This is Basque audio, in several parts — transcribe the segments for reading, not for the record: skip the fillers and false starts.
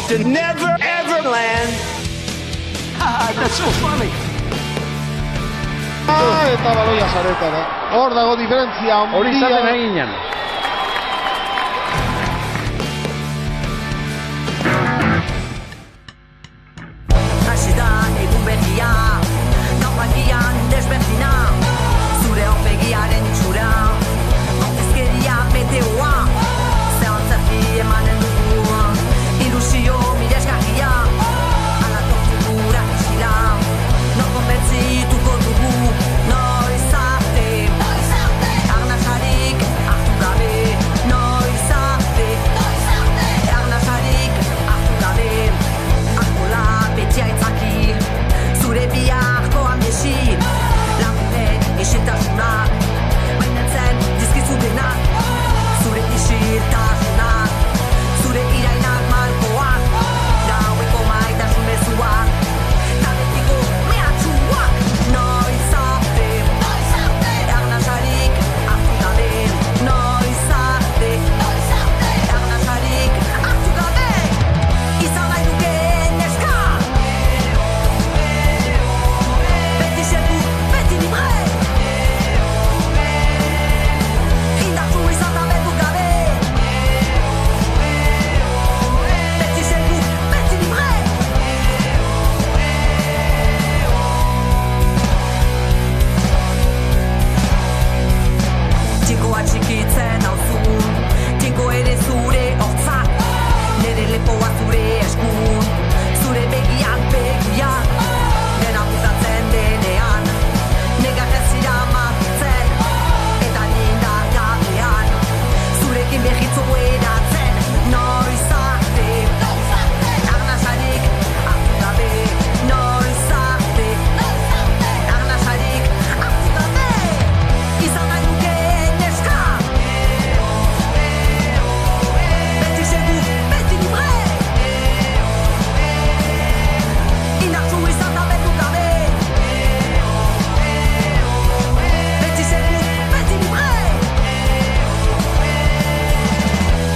to never ever land. That's so funny. Eta baloia zaretara. Hor dago diferentzia handia. Hori izaten eginan. Hasi da egun berria, naufragian desberdina, zure aurpegiaren txura, antizkeria meteoa, zehantzerki emanen dugu, ilusio miresgarria, ala tortura isila, nor konbentzituko dugu, noiz arte, arnasarik hartu gabe, noiz arte, arnasarik hartu gabe, alkola beti aitzaki, zure biharko amnesi, lagunen isiltasunak, bainatzen dizkizu denak, zure isiltasunak, zure irainak malkoak, gaueko maitasun mezuak, tabetiko mehatxuak, noiz arte, arnasarik hartu gabe, noiz arte, arnasarik hartu gabe, izan nahi dukeen neska, beti segur, beti libre, indartsu izan da beldurrik gabe, beti segur, beti libre. Tinkoa txikitzen nauzu, tinko ere zure hortzak, nire lepoa zure eskun, zure begiak begiak, dena bukatzen denean, negarrez iramatzen, eta nindar gabean, zurekin behitzoen atzen, noiz arte, arnasarik hartu gabe, noiz arte, arnasarik hartu gabe, izan nahi dukeen neska, beti segur, beti libre, indartsu izan da beldurrik gabe, beti segur, beti libre,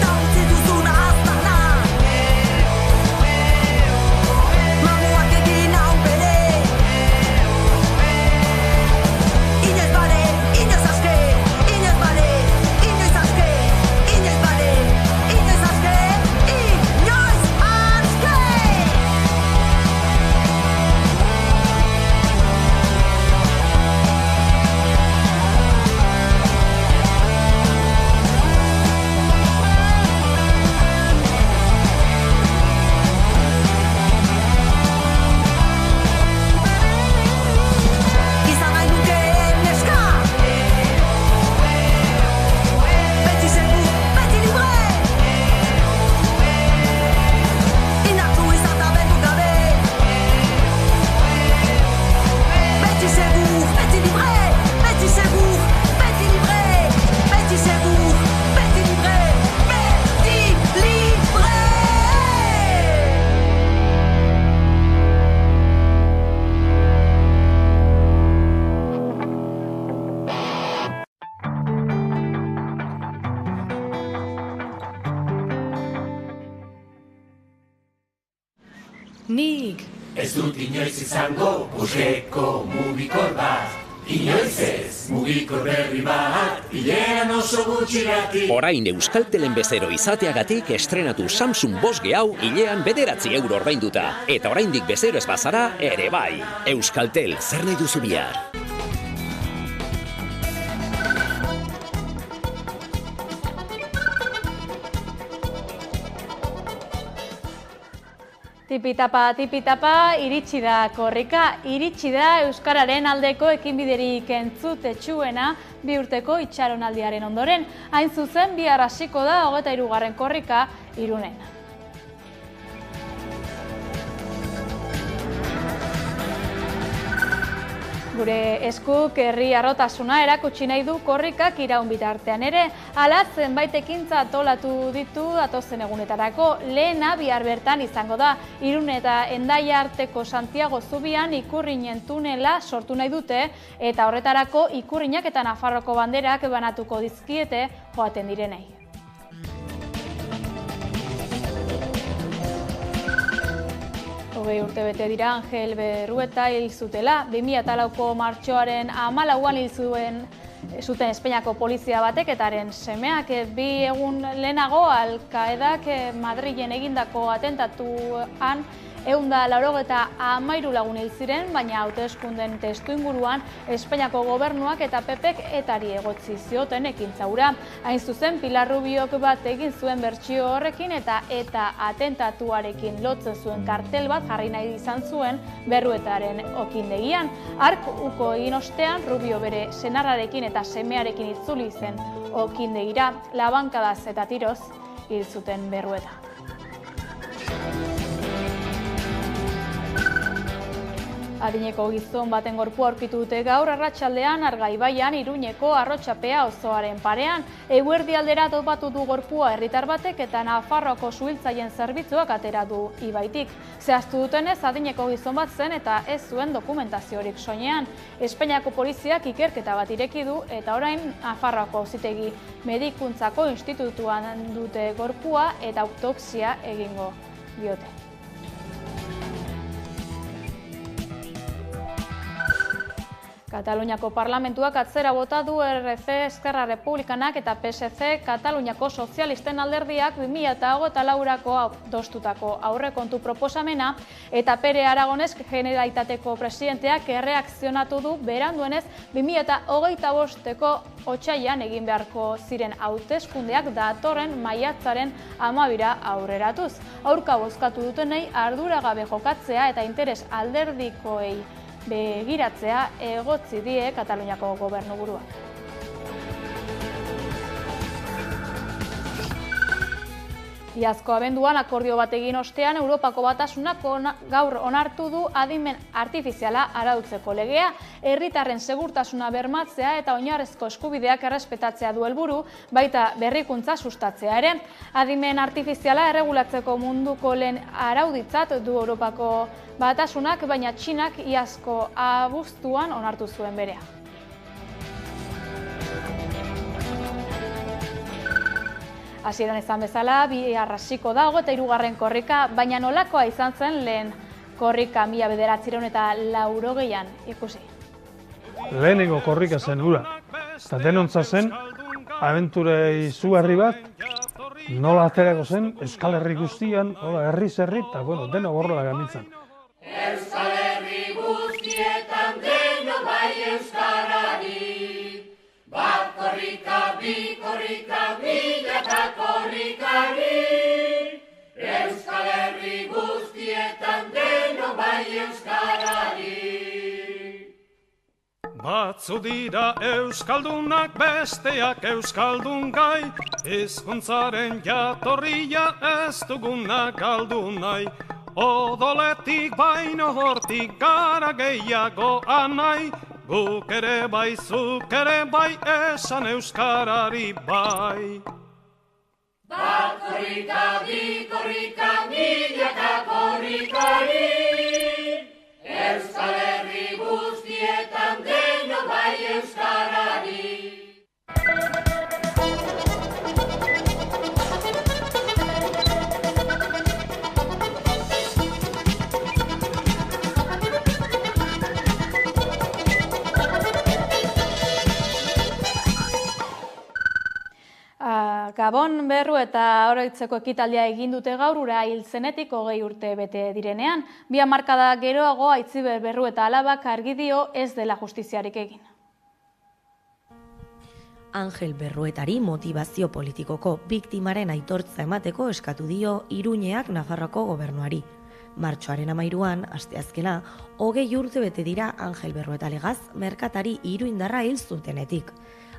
ta utzi duzun aztarna, mamuak egin hau bere, inoiz bale, inoiz aske, inoiz bale, inoiz aske, inoiz bale, inoiz aske, inoiz aske. Izan nahi dukeen neska, beti segur, beti libre, indartsu izan da beldurrik gabe, beti segur, beti libre, beti segur, beti libre, beti segur, beti libre, beti libre. Nik Ez dut inoiz izango bosgeko mugikor bat. Inoiz ez, mugikor berri bat, hilean oso gutxiratik. Orain Euskaltelen bezero izateagatik estrenatu Samsung 5G hau hilean 9 € ordainduta. Eta oraindik bezero ez bazara ere bai. Euskaltel, zer nahi duzu bihar? Tipitapa, iritsi da korrika, iritsi da Euskararen aldeko ekinbiderik entzutetsuena 2 urteko itxaronaldiaren ondoren. Hain zuzen, bihar hasiko da 23. korrika Irunen. Gure eskuk herri harrotasuna erakutsi nahi du korrikak iraun bitartean ere, hala zenbait ekintza antolatu ditu datozen egunetarako. Lehena bihar bertan izango da, Irun eta Hendaia arteko Santiago zubian ikurrinen tunela sortu nahi dute, eta horretarako ikurrinak eta Nafarroko banderak banatuko dizkiete joaten direnei. 20 urte bete dira Angel Berrueta hil zutela. 2004ko martxoaren 14an hil zuten Espainiako polizia batek eta haren semeak. 2 egun lehenago Al-Qaedak Madrilen egindako atentatuan 193 lagun hil ziren, baina hauteskunden testuinguruan Espainiako gobernuak eta PPk etari egotzi zioten ekintza hura. Hain zuzen, Pilar Rubiok bat egin zuen bertsio horrekin eta atentatuarekin lotzen zuen kartel bat jarri nahi izan zuen Berruetaren okindegian. Hark uko egin ostean, Rubio bere senarrarekin eta semearekin itzuli zen okindegira, labankadaz eta tiroz hil zuten Berrueta. Adineko gizon baten gorpua aurkitu dute gaur arratsaldean Argaibaian Iruñeko Arrotxapea auzoaren parean. Eguerdi aldera topatu du gorpua herritar batek eta Nafarroako suhiltzaileen zerbitzuak atera du ibaitik. Zehaztu dutenez, adineko gizon bat zen eta ez zuen dokumentaziorik soinean. Espainiako poliziak ikerketa bat ireki du eta orain Nafarroako auzitegi medikuntzako institutuan dute gorpua eta autopsia egingo diote. Kataluniako parlamentuak atzera bota du RC Esquerra Republikanak eta PSC Kataluniako sozialisten alderdiak 2024ko adostutako aurrekontu proposamena eta Pere Aragones Generalitateko presidenteak erreakzionatu du beranduenez 2025ko otsailean egin beharko ziren hauteskundeak datorren maiatzaren 12ra aurreratuz. Aurka bozkatu dutenei arduragabe jokatzea eta interes alderdikoei begiratzea egotzi die Kataluniako gobernuburuak. Iazko abenduan akordio bat egin ostean Europako Batasunak gaur onartu du adimen artifiziala arautzeko legea, herritarren segurtasuna bermatzea eta oinarrizko eskubideak errespetatzea du helburu, baita berrikuntza sustatzea ere. Adimen artifiziala erregulatzeko munduko lehen arauditzat du Europako Batasunak, baina Txinak iazko abuztuan onartu zuen berea. Hasieran izan bezala, bihar hasiko da 23. korrika, baina nolakoa izan zen lehen korrika 1980an ikusi. Lehenengo korrika zen hura, eta denontza zen, abenture izugarri bat, nola aterako zen, Euskal Herri guztian, herriz herri, eta deno gorrola gamintzen. Euskal Herri guztietan deno bai euskarari. Bat korrika, bi korrika, milaka korrikari. Euskal Herri guztietan deno bai euskarari. Batzu dira euskaldunak besteak euskaldun gai, hizkuntzaren jatorria ez duguna galdu nahi. Odoletik baino hortik gara gehiago anai, guk ere bai, zuk ere bai, esan euskarari bai. Bat korrika, bi korrika, milaka korrikari. Euskal Herri guztietan deno bai euskarari. Gabon Berrueta oroitzeko ekitaldia egin dute gaur ura hil zenetik 20 urte bete direnean. 2 hamarkada geroago Aitziber Berrueta alabak argi dio ez dela justiziarik egin. Angel Berruetari motivazio politikoko biktimaren aitortza emateko eskatu dio Iruñeak Nafarroako gobernuari. Martxoaren 13an, asteazkena, 20 urte bete dira Angel Berrueta legaz merkatari iruindarra hil zutenetik.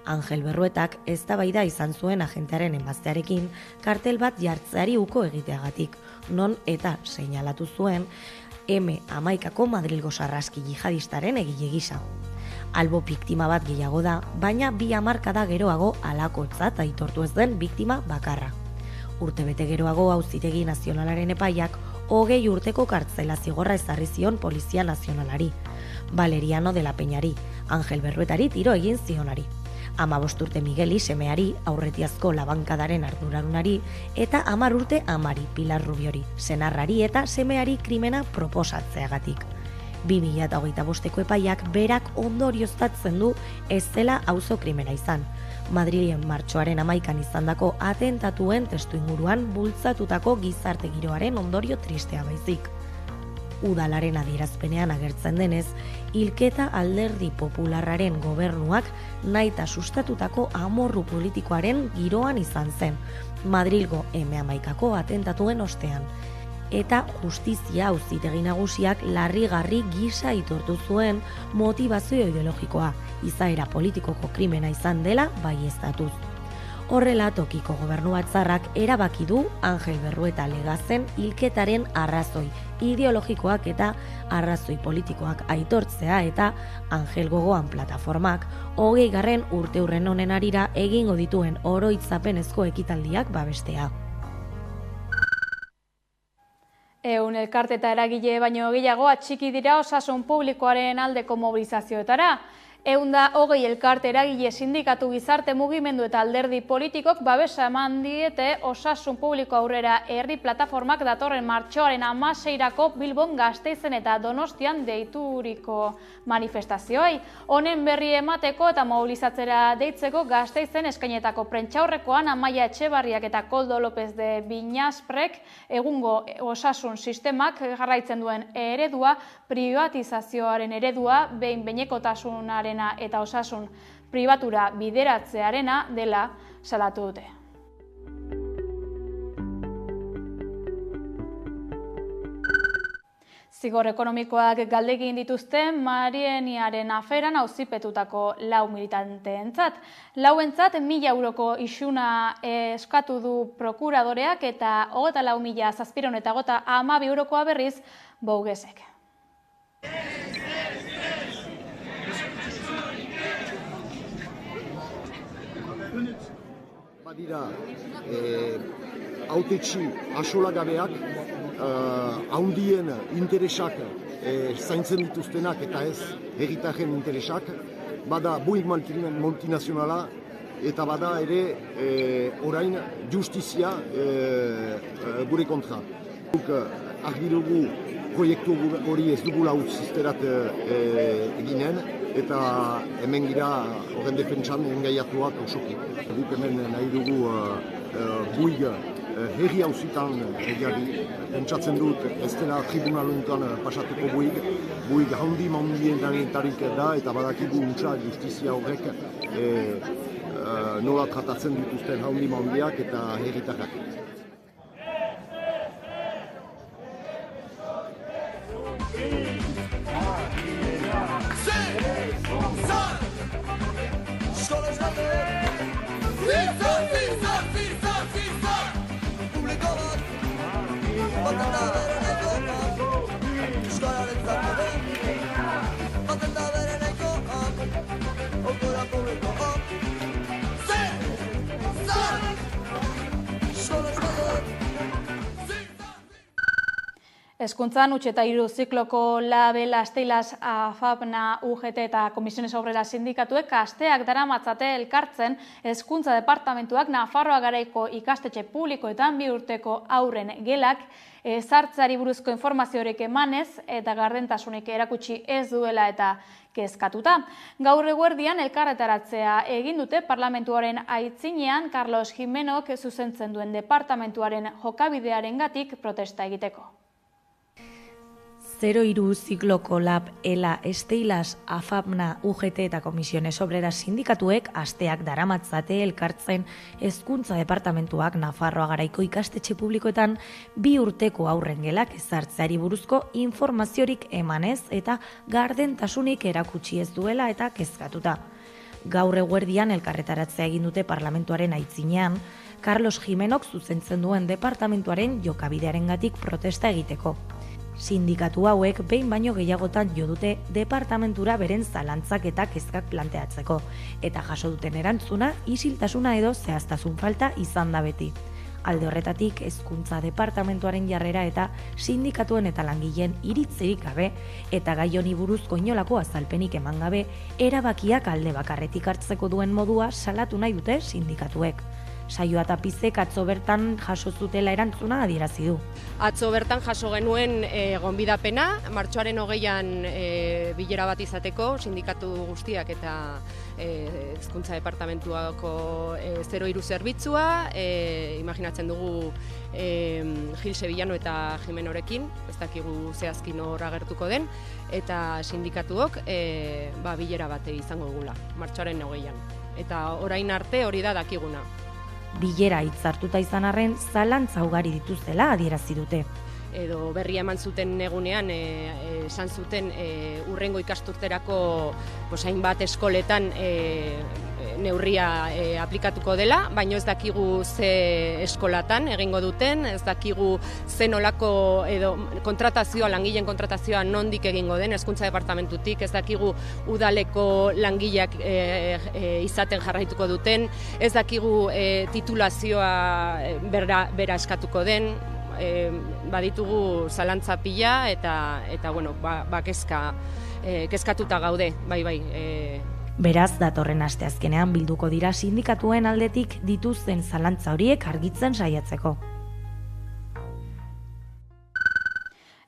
Angel Berruetak eztabaida izan zuen agentearen enbaztearekin kartel bat jartzeari uko egiteagatik, non eta seinalatu zuen M11ko Madrilgo sarraski jihadistaren egile gisa. Albo biktima bat gehiago da, baina 2 hamarkada geroago halakotzat aitortu ez den biktima bakarra. Urtebete geroago Auzitegi Nazionalaren epaiak 20 urteko kartzela zigorra ezarri zion Polizia Nazionalari, Valeriano de la Peñari, Angel Berruetari tiro egin zionari. 15 urte Migueli semeari, aurretiazko labankadaren arduradunari, eta 10 urte amari, Pilar Rubiori, senarrari eta semeari krimena proposatzeagatik. 2025ko epaiak berak ondorioztatzen du ez zela auzo krimena izan. Madrilen martxoaren 11an izandako atentatuen testuinguruan bultzatutako gizarte giroaren ondorio tristea baizik. Udalaren adierazpenean agertzen denez, hilketa alderdi popularraren gobernuak nahita sustatutako amorru politikoaren giroan izan zen, Madrilgo M11ko atentatuen ostean. Eta justizia auzitegi nagusiak larrigarri gisa aitortu zuen motivazio ideologikoa, izaera politikoko krimena izan dela baieztatuz. Horrela, tokiko gobernu batzarrak erabaki du Angel Berrueta Legazen hilketaren arrazoi ideologikoak eta arrazoi politikoak aitortzea eta Angel Gogoan plataformak 20. urteurren honen harira egingo dituen oroitzapenezko ekitaldiak babestea. Ehun elkarte eta eragile baino gehiago atxiki dira osasun publikoaren aldeko mobilizazioetara. 120 elkarte eragile sindikatu gizarte mugimendu eta alderdi politikok babesa eman diete osasun publiko aurrera herri plataformak datorren martxoaren 16irako Bilbon, Gasteizen eta Donostian deituriko manifestazioei. Honen berri emateko eta mobilizatzera deitzeko Gasteizen eskainetako prentsaurrekoan Amaia Etxebarriak eta Koldo López de Viñasprek egungo osasun sistemak jarraitzen duen eredua, privatizazioaren eredua, behin-behinekotasunaren eta osasun pribatura bideratzearena dela salatu dute. Zigor ekonomikoak galdegin dituzte Marieniaren aferan auzipetutako 4 militanteentzat. 4entzat 1.000 euroko isuna eskatu du prokuradoreak eta 24.712 eurokoa berriz Bouguesek. Badira, hautetxi asolagabeak, haundien interesak zaintzen dituztenak eta ez herritarren interesak, bada Boeing multinazionala eta bada ere orain justizia gure kontra. Argi dugu proiektu hori ez dugula utzizterat eginen, eta hemen gira horren defentsan engaiatuak osoki. Guk hemen nahi dugu Boeing herri hauzitan egari. Pentsatzen dut ez dela tribunaluntan pasatuko Boeing handienetarik da eta badakigu untsa justizia horrek nola tratatzen dituzten handiak eta herritarrak. Hezkuntzan huts eta 3 zikloko Label, Asteilas, AFAPNA, UGT eta Komisiones Obreras sindikatuek asteak daramatzate elkartzen hezkuntza departamentuak Nafarroa garaiko ikastetxe publikoetan 2 urteko haurren gelak ezartzeari buruzko informaziorik emanez eta gardentasunik erakutsi ez duela eta kezkatuta. Gaur eguerdian elkarretaratzea egin dute parlamentuaren aitzinean Carlos Jimenok zuzentzen duen departamentuaren jokabidearengatik protesta egiteko. 03 zikloko Lab, ELA, Esteilas, AFAPNA, UGT eta Komisiones Obreras sindikatuek asteak daramatzate elkartzen hezkuntza departamentuak Nafarroa garaiko ikastetxe publikoetan 2 urteko haurren gelak ezartzeari buruzko informaziorik emanez eta gardentasunik erakutsi ez duela eta kezkatuta. Gaur eguerdian elkarretaratzea egin dute parlamentuaren aitzinean, Carlos Jimenok zuzentzen duen departamentuaren jokabidearengatik protesta egiteko. Sindikatu hauek behin baino gehiagotan jo dute departamentura beren zalantzak eta kezkak planteatzeko, eta jaso duten erantzuna isiltasuna edo zehaztasun falta izan da beti. Alde horretatik, hezkuntza departamentuaren jarrera eta sindikatuen eta langileen iritzirik gabe eta gai honi buruzko inolako azalpenik eman gabe, erabakiak alde bakarretik hartzeko duen modua salatu nahi dute sindikatuek. Saioa Tapizek atzo bertan jaso zutela erantzuna adierazi du. Atzo bertan jaso genuen gonbidapena, martxoaren 20an bilera bat izateko, sindikatu guztiak eta hezkuntza departamentuako 03 zerbitzua, imaginatzen dugu Gil Sevillano eta Jimenorekin, ez dakigu zehazki nor agertuko den, eta sindikatuok bilera bat izango dugula, martxoaren 20an. Eta orain arte hori da dakiguna. Bilera hitzartuta izan arren, zalantza ugari dituztela adierazi dute. Edo berria eman zuten egunean, esan zuten urrengo ikasturterako hainbat eskoletan neurria aplikatuko dela, baina ez dakigu ze eskolatan egingo duten, ez dakigu ze nolako edo kontratazioa, langileen kontratazioa nondik egingo den, hezkuntza departamentutik, ez dakigu udaleko langileak izaten jarraituko duten, ez dakigu titulazioa bera eskatuko den, baditugu zalantza pila eta bueno, kezkatuta gaude, bai. Beraz, datorren asteazkenean bilduko dira sindikatuen aldetik dituzten zalantza horiek argitzen saiatzeko.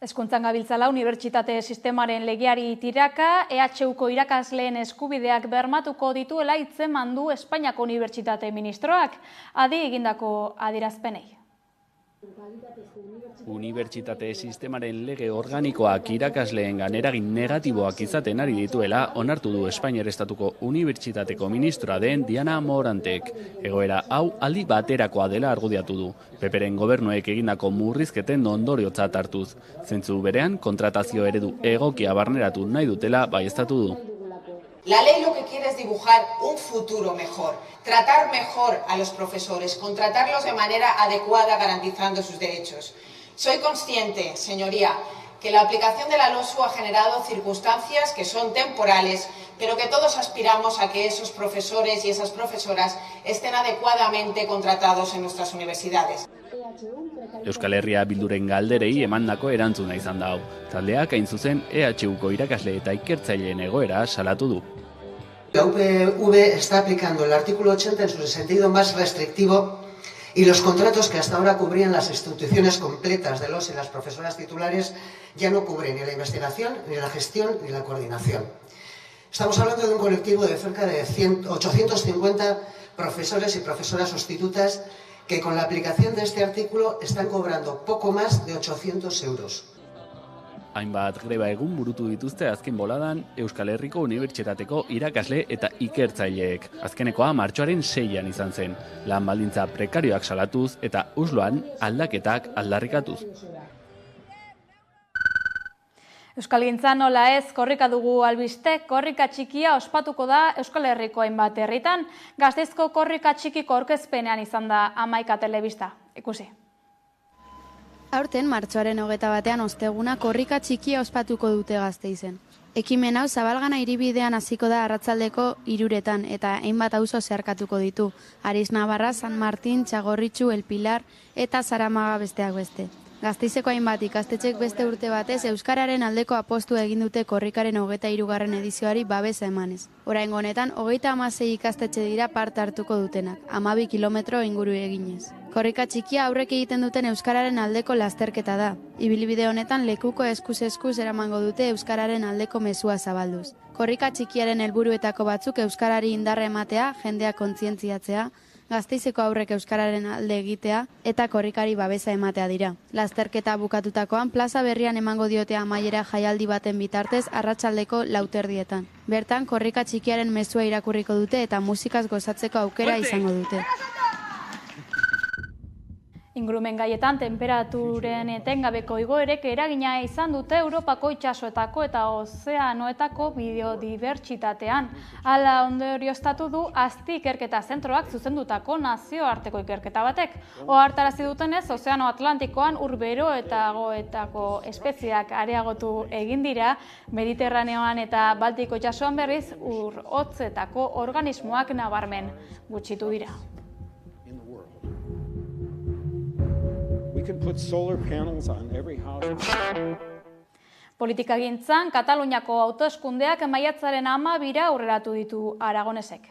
Hezkuntzan gabiltzala unibertsitate sistemaren legeari tiraka, EHUko irakasleen eskubideak bermatuko dituela hitzeman du Espainiako Unibertsitate Ministroak, adi egindako adierazpenei. Unibertsitate sistemaren lege organikoak irakasleengan eragin negatiboak izaten ari dituela onartu du Espainiar Estatuko Unibertsitateko ministroa den Diana Morantek. Egoera hau aldi baterakoa dela argudiatu du. Peperen gobernuek egindako murrizketen ondoriotzat hartuz. Zentzu berean kontratazio eredu egokia barneratu nahi dutela baieztatu du. La ley lo que quiere es dibujar un futuro mejor, tratar mejor a los profesores, contratarlos de manera adecuada garantizando sus derechos. Soy consciente, señoría, que la aplicación de la LOSU ha generado circunstancias que son temporales, pero que todos aspiramos a que esos profesores y esas profesoras estén adecuadamente contratados en nuestras universidades. Euskal Herria Bilduren galderei emandako erantzuna izan da hau. Taldeak hain zuzen EHUko irakasle eta ikertzaileen egoera salatu du. La UPV está aplicando el artículo 80 en su sentido más restrictivo y los contratos que hasta ahora cubrían las instituciones completas de los y las profesoras titulares ya no cubren ni la investigación, ni la gestión, ni la coordinación. Estamos hablando de un colectivo de cerca de 850 profesores y profesoras sustitutas que con la aplicación de este artículo están cobrando poco más de 800 euros. Hainbat greba egun burutu dituzte azken boladan Euskal Herriko Unibertsitateko irakasle eta ikertzaileek. Azkenekoa martxoaren 6an izan zen. Lan baldintza prekarioak salatuz eta usloan aldaketak aldarrikatuz. Euskalgintzan nola ez korrika dugu albiste, korrika txikia ospatuko da Euskal Herriko hainbat herritan. Gasteizko korrika txikiko aurkezpenean izan da Hamaika telebista. Ikusi. Aurten, martxoaren 21 osteguna korrika txikia ospatuko dute Gasteizen. Ekimen hau Zabalgana hiribidean hasiko da arratsaldeko 3 eta hainbat auzo zeharkatuko ditu. Ariz Navarra, San Martin, Txagorritxu, El Pilar eta Zaramaga besteak beste. Gasteizeko hainbat ikastetxek beste urte batez euskararen aldeko apostu egin dute korrikaren 23. edizioari babesa emanez. Oraingo honetan 36 ikastetxe dira parte hartuko dutenak, 12 kilometro inguru eginez. Korrika txikia aurrek egiten duten euskararen aldeko lasterketa da. Ibilbide honetan lekuko eskuz eramango dute euskararen aldeko mezua zabalduz. Korrika txikiaren helburuetako batzuk euskarari indarra ematea, jendea kontzientziatzea, Gasteizeko aurrek euskararen alde egitea eta korrikari babesa ematea dira. Lasterketa bukatutakoan plaza berrian emango diote amaiera jaialdi baten bitartez arratsaldeko 4:00. Bertan korrika txikiaren mezua irakurriko dute eta musikaz gozatzeko aukera izango dute. Ingurumen gaietan temperaturen etengabeko igoerek eragina izan dute Europako itsasoetako eta ozeanoetako biodibertsitatean. Hala ondorioztatu du Azti ikerketa zentroak zuzendutako nazioarteko ikerketa batek. Ohartarazi dutenez, Ozeano Atlantikoan ur beroetagoetako espeziak areagotu egin dira, Mediterraneoan eta Baltiko itsasoan berriz ur hotzetako organismoak nabarmen gutxitu dira. can put solar panels on every house. Politikagintzan, Kataluniako hauteskundeak maiatzaren 12 aurreratu ditu Aragonesek.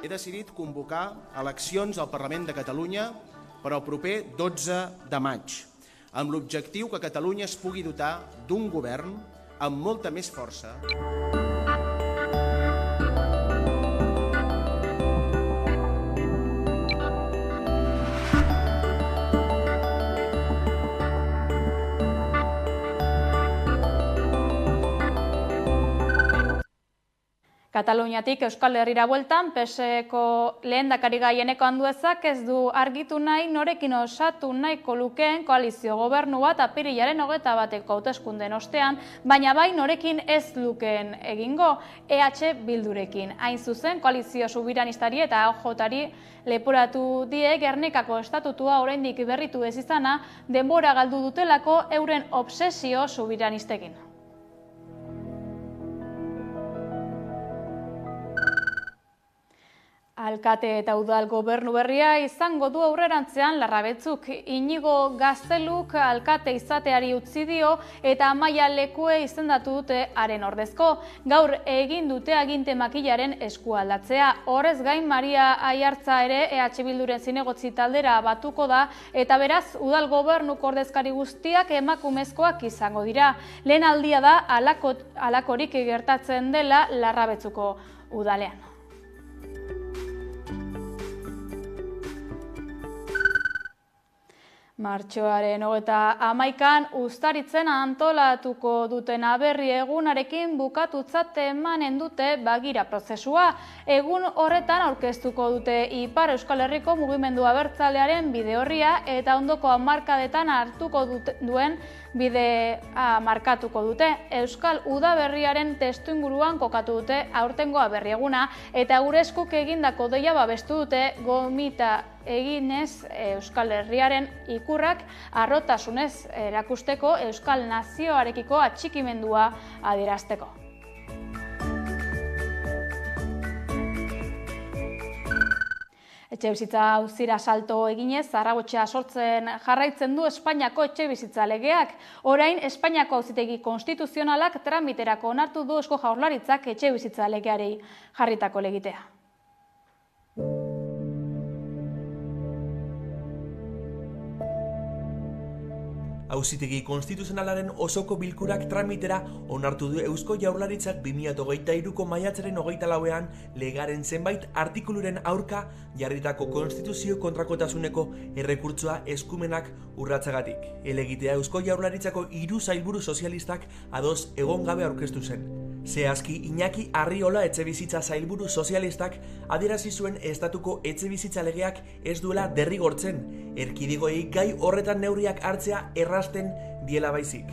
He decidit convocar eleccions al Parlament de Catalunya per al proper 12 de maig, amb l'objectiu que Catalunya es pugui dotar d'un govern amb molta més força. Kataluniatik Euskal Herrira bueltan, PSeko lehendakari Eneko Anduezak ez du argitu nahi norekin osatu nahiko lukeen koalizio gobernu bat apirilaren 21eko hauteskundeen ostean, baina bai norekin ez lukeen egingo EH Bildurekin. Hain zuzen, koalizio subiranistari eta OJ-ari leporatu die Gernikako estatutua oraindik berritu ez izana, denbora galdu dutelako euren obsesio subiranistekin. Alkate eta udal gobernu berria izango du aurrerantzean Larrabetzuk. Inigo Gazteluk alkate izateari utzi dio eta Amaia Lekue izendatu dute haren ordezko. Gaur egin dute aginte makilaren eskualdatzea. Horrez gain Maria Aiartza ere EH Bilduren zinegotzi taldera batuko da eta beraz udal gobernuko ordezkari guztiak emakumezkoak izango dira. Lehen aldia da halakorik gertatzen dela Larrabetzuko udalean. Martxoaren 21an Uztaritzen antolatuko duten aberri egunarekin bukatutzat emanen dute bagira prozesua. Egun horretan aurkeztuko dute Ipar Euskal Herriko mugimendu abertzalearen bide horria eta ondoko hamarkadetan hartuko duen bidea markatuko dute. Euskal Udaberriaren testuinguruan kokatu dute aurtengo aberri eguna eta gure eskuk egindako deia babestu dute gomita eginez Euskal Herriaren ikurrak harrotasunez erakusteko Euskal Nazioarekiko atxikimendua adierazteko. Etxebizitza auzira salto eginez, Zarragotxea sortzen jarraitzen du Espainiako etxebizitza legeak. Orain, Espainiako auzitegi konstituzionalak tramiterako onartu du Eusko Jaurlaritzak etxebizitza legeari jarritako legitea. Auzitegi konstituzionalaren osoko bilkurak tramitera onartu du Eusko Jaurlaritzak 2023ko maiatzaren 24ean legaren zenbait artikuluren aurka jarritako konstituzio kontrakotasuneko errekurtsoa eskumenak urratzagatik. Helegitea Eusko Jaurlaritzako 3 sailburu sozialistak ados egon gabe aurkeztu zen. Zehazki Iñaki Arriola etxebizitza sailburu sozialistak adierazi zuen estatuko etxebizitza legeak ez duela derrigortzen, erkidegoei gai horretan neurriak hartzea errazten diela baizik.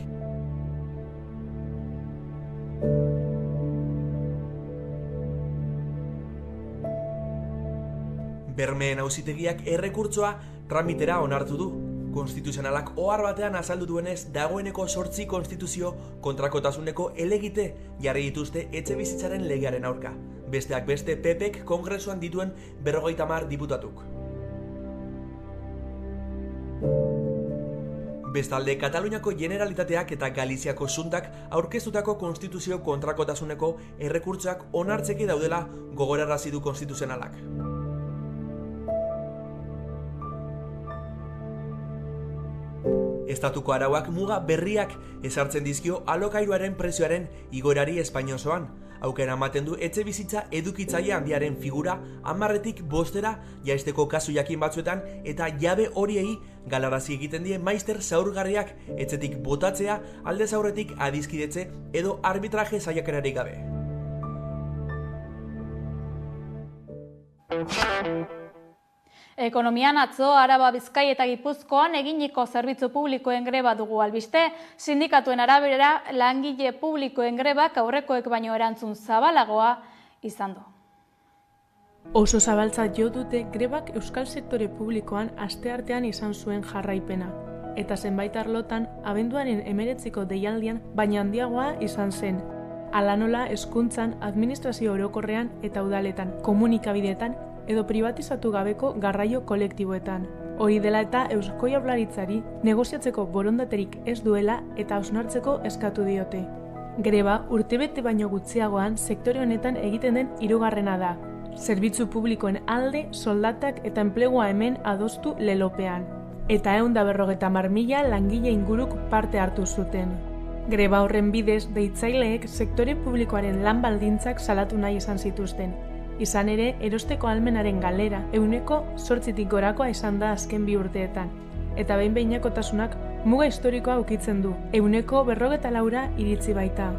Bermeen auzitegiak errekurtsoa tramitera onartu du. Konstituzionalak ohar batean azaldu duenez dagoeneko 8 konstituzio kontrakotasuneko helegite jarri dituzte etxebizitzaren legearen aurka. Besteak beste PPek kongresuan dituen 50 diputatuk. Bestalde, Kataluniako Generalitateak eta Galiziako Xuntak aurkeztutako konstituzio kontrakotasuneko errekurtsoak onartzeke daudela gogorarazi du konstituzionalak. Estatuko arauak muga berriak ezartzen dizkio alokairuaren prezioaren igoerari Espainia osoan. Aukera ematen du etxebizitza edukitzaile handiaren figura 10tik 5 jaisteko kasu jakin batzuetan eta jabe horiei galarazi egiten die maister zaurgarriak etxetik botatzea aldez aurretik adiskidetze edo arbitraje saiakerarik gabe. Ekonomian atzo Araba, Bizkai eta Gipuzkoan eginiko zerbitzu publikoen greba dugu albiste. Sindikatuen arabera langile publikoen grebak aurrekoek baino erantzun zabalagoa izan du. Oso zabaltzat jo dute grebak euskal sektore publikoan asteartean izan zuen jarraipena, eta zenbait arlotan abenduaren 19ko deialdian baina handiagoa izan zen. Hala nola hezkuntzan, administrazio orokorrean eta udaletan, komunikabideetan edo privatizatu gabeko garraio kolektiboetan. Hori dela eta Eusko Jaurlaritzari negoziatzeko borondaterik ez duela eta hausnartzeko eskatu diote. Greba urtebete baino gutxiagoan sektore honetan egiten den hirugarrena da. Zerbitzu publikoen alde, soldatak eta enplegua hemen adostu lelopean. Eta 150.000 langile inguruk parte hartu zuten. Greba horren bidez, deitzaileek sektore publikoaren lan baldintzak salatu nahi izan zituzten. Izan ere, erosteko ahalmenaren galera 8% gorakoa izan da azken 2 urteetan. Eta behin-behinekotasunak muga historikoa ukitzen du, 44 iritsi baita.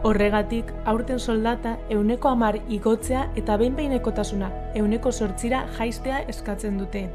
Horregatik, aurten soldata 10% igotzea eta behin-behinekotasuna 8% jaistea eskatzen dute.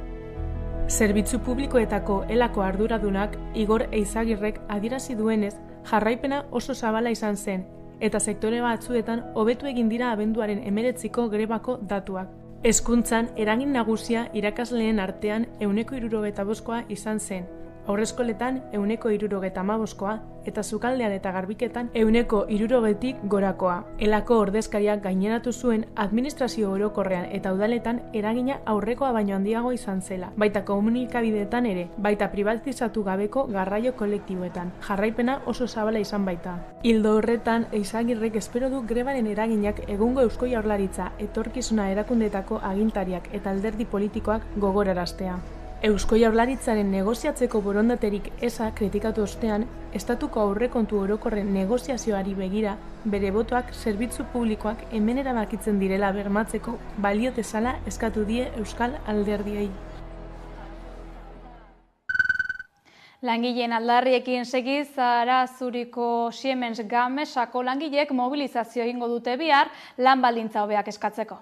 Zerbitzu publikoetako elako arduradunak Igor Eizagirrek adierazi duenez, jarraipena oso zabala izan zen, eta sektore batzuetan hobetu egin dira abenduaren 19ko grebako datuak. Hezkuntzan eragin nagusia irakasleen artean 65%koa izan zen, haurreskoletan 65%koa eta sukaldean eta garbiketan 60%tik gorakoa. Elako ordezkariak gaineratu zuen administrazio orokorrean eta udaletan eragina aurrekoa baino handiago izan zela, baita komunikabideetan ere, baita privatizatu gabeko garraio kolektiboetan. Jarraipena oso zabala izan baita. Ildo horretan, Eizagirrek espero du grebaren eraginak egungo Eusko Jaurlaritza, etorkizuna erakundeetako agintariak eta alderdi politikoak gogoraraztea. Eusko Jaurlaritzaren negoziatzeko borondaterik eza kritikatu ostean, estatuko aurrekontu orokorren negoziazioari begira, bere botoak zerbitzu publikoak hemen erabakitzen direla bermatzeko balio dezala eskatu die euskal alderdiei. Langileen aldarriekin segiz, Arazuriko Siemens Gamesako langileek mobilizazio egingo dute bihar lan baldintza hobeak eskatzeko.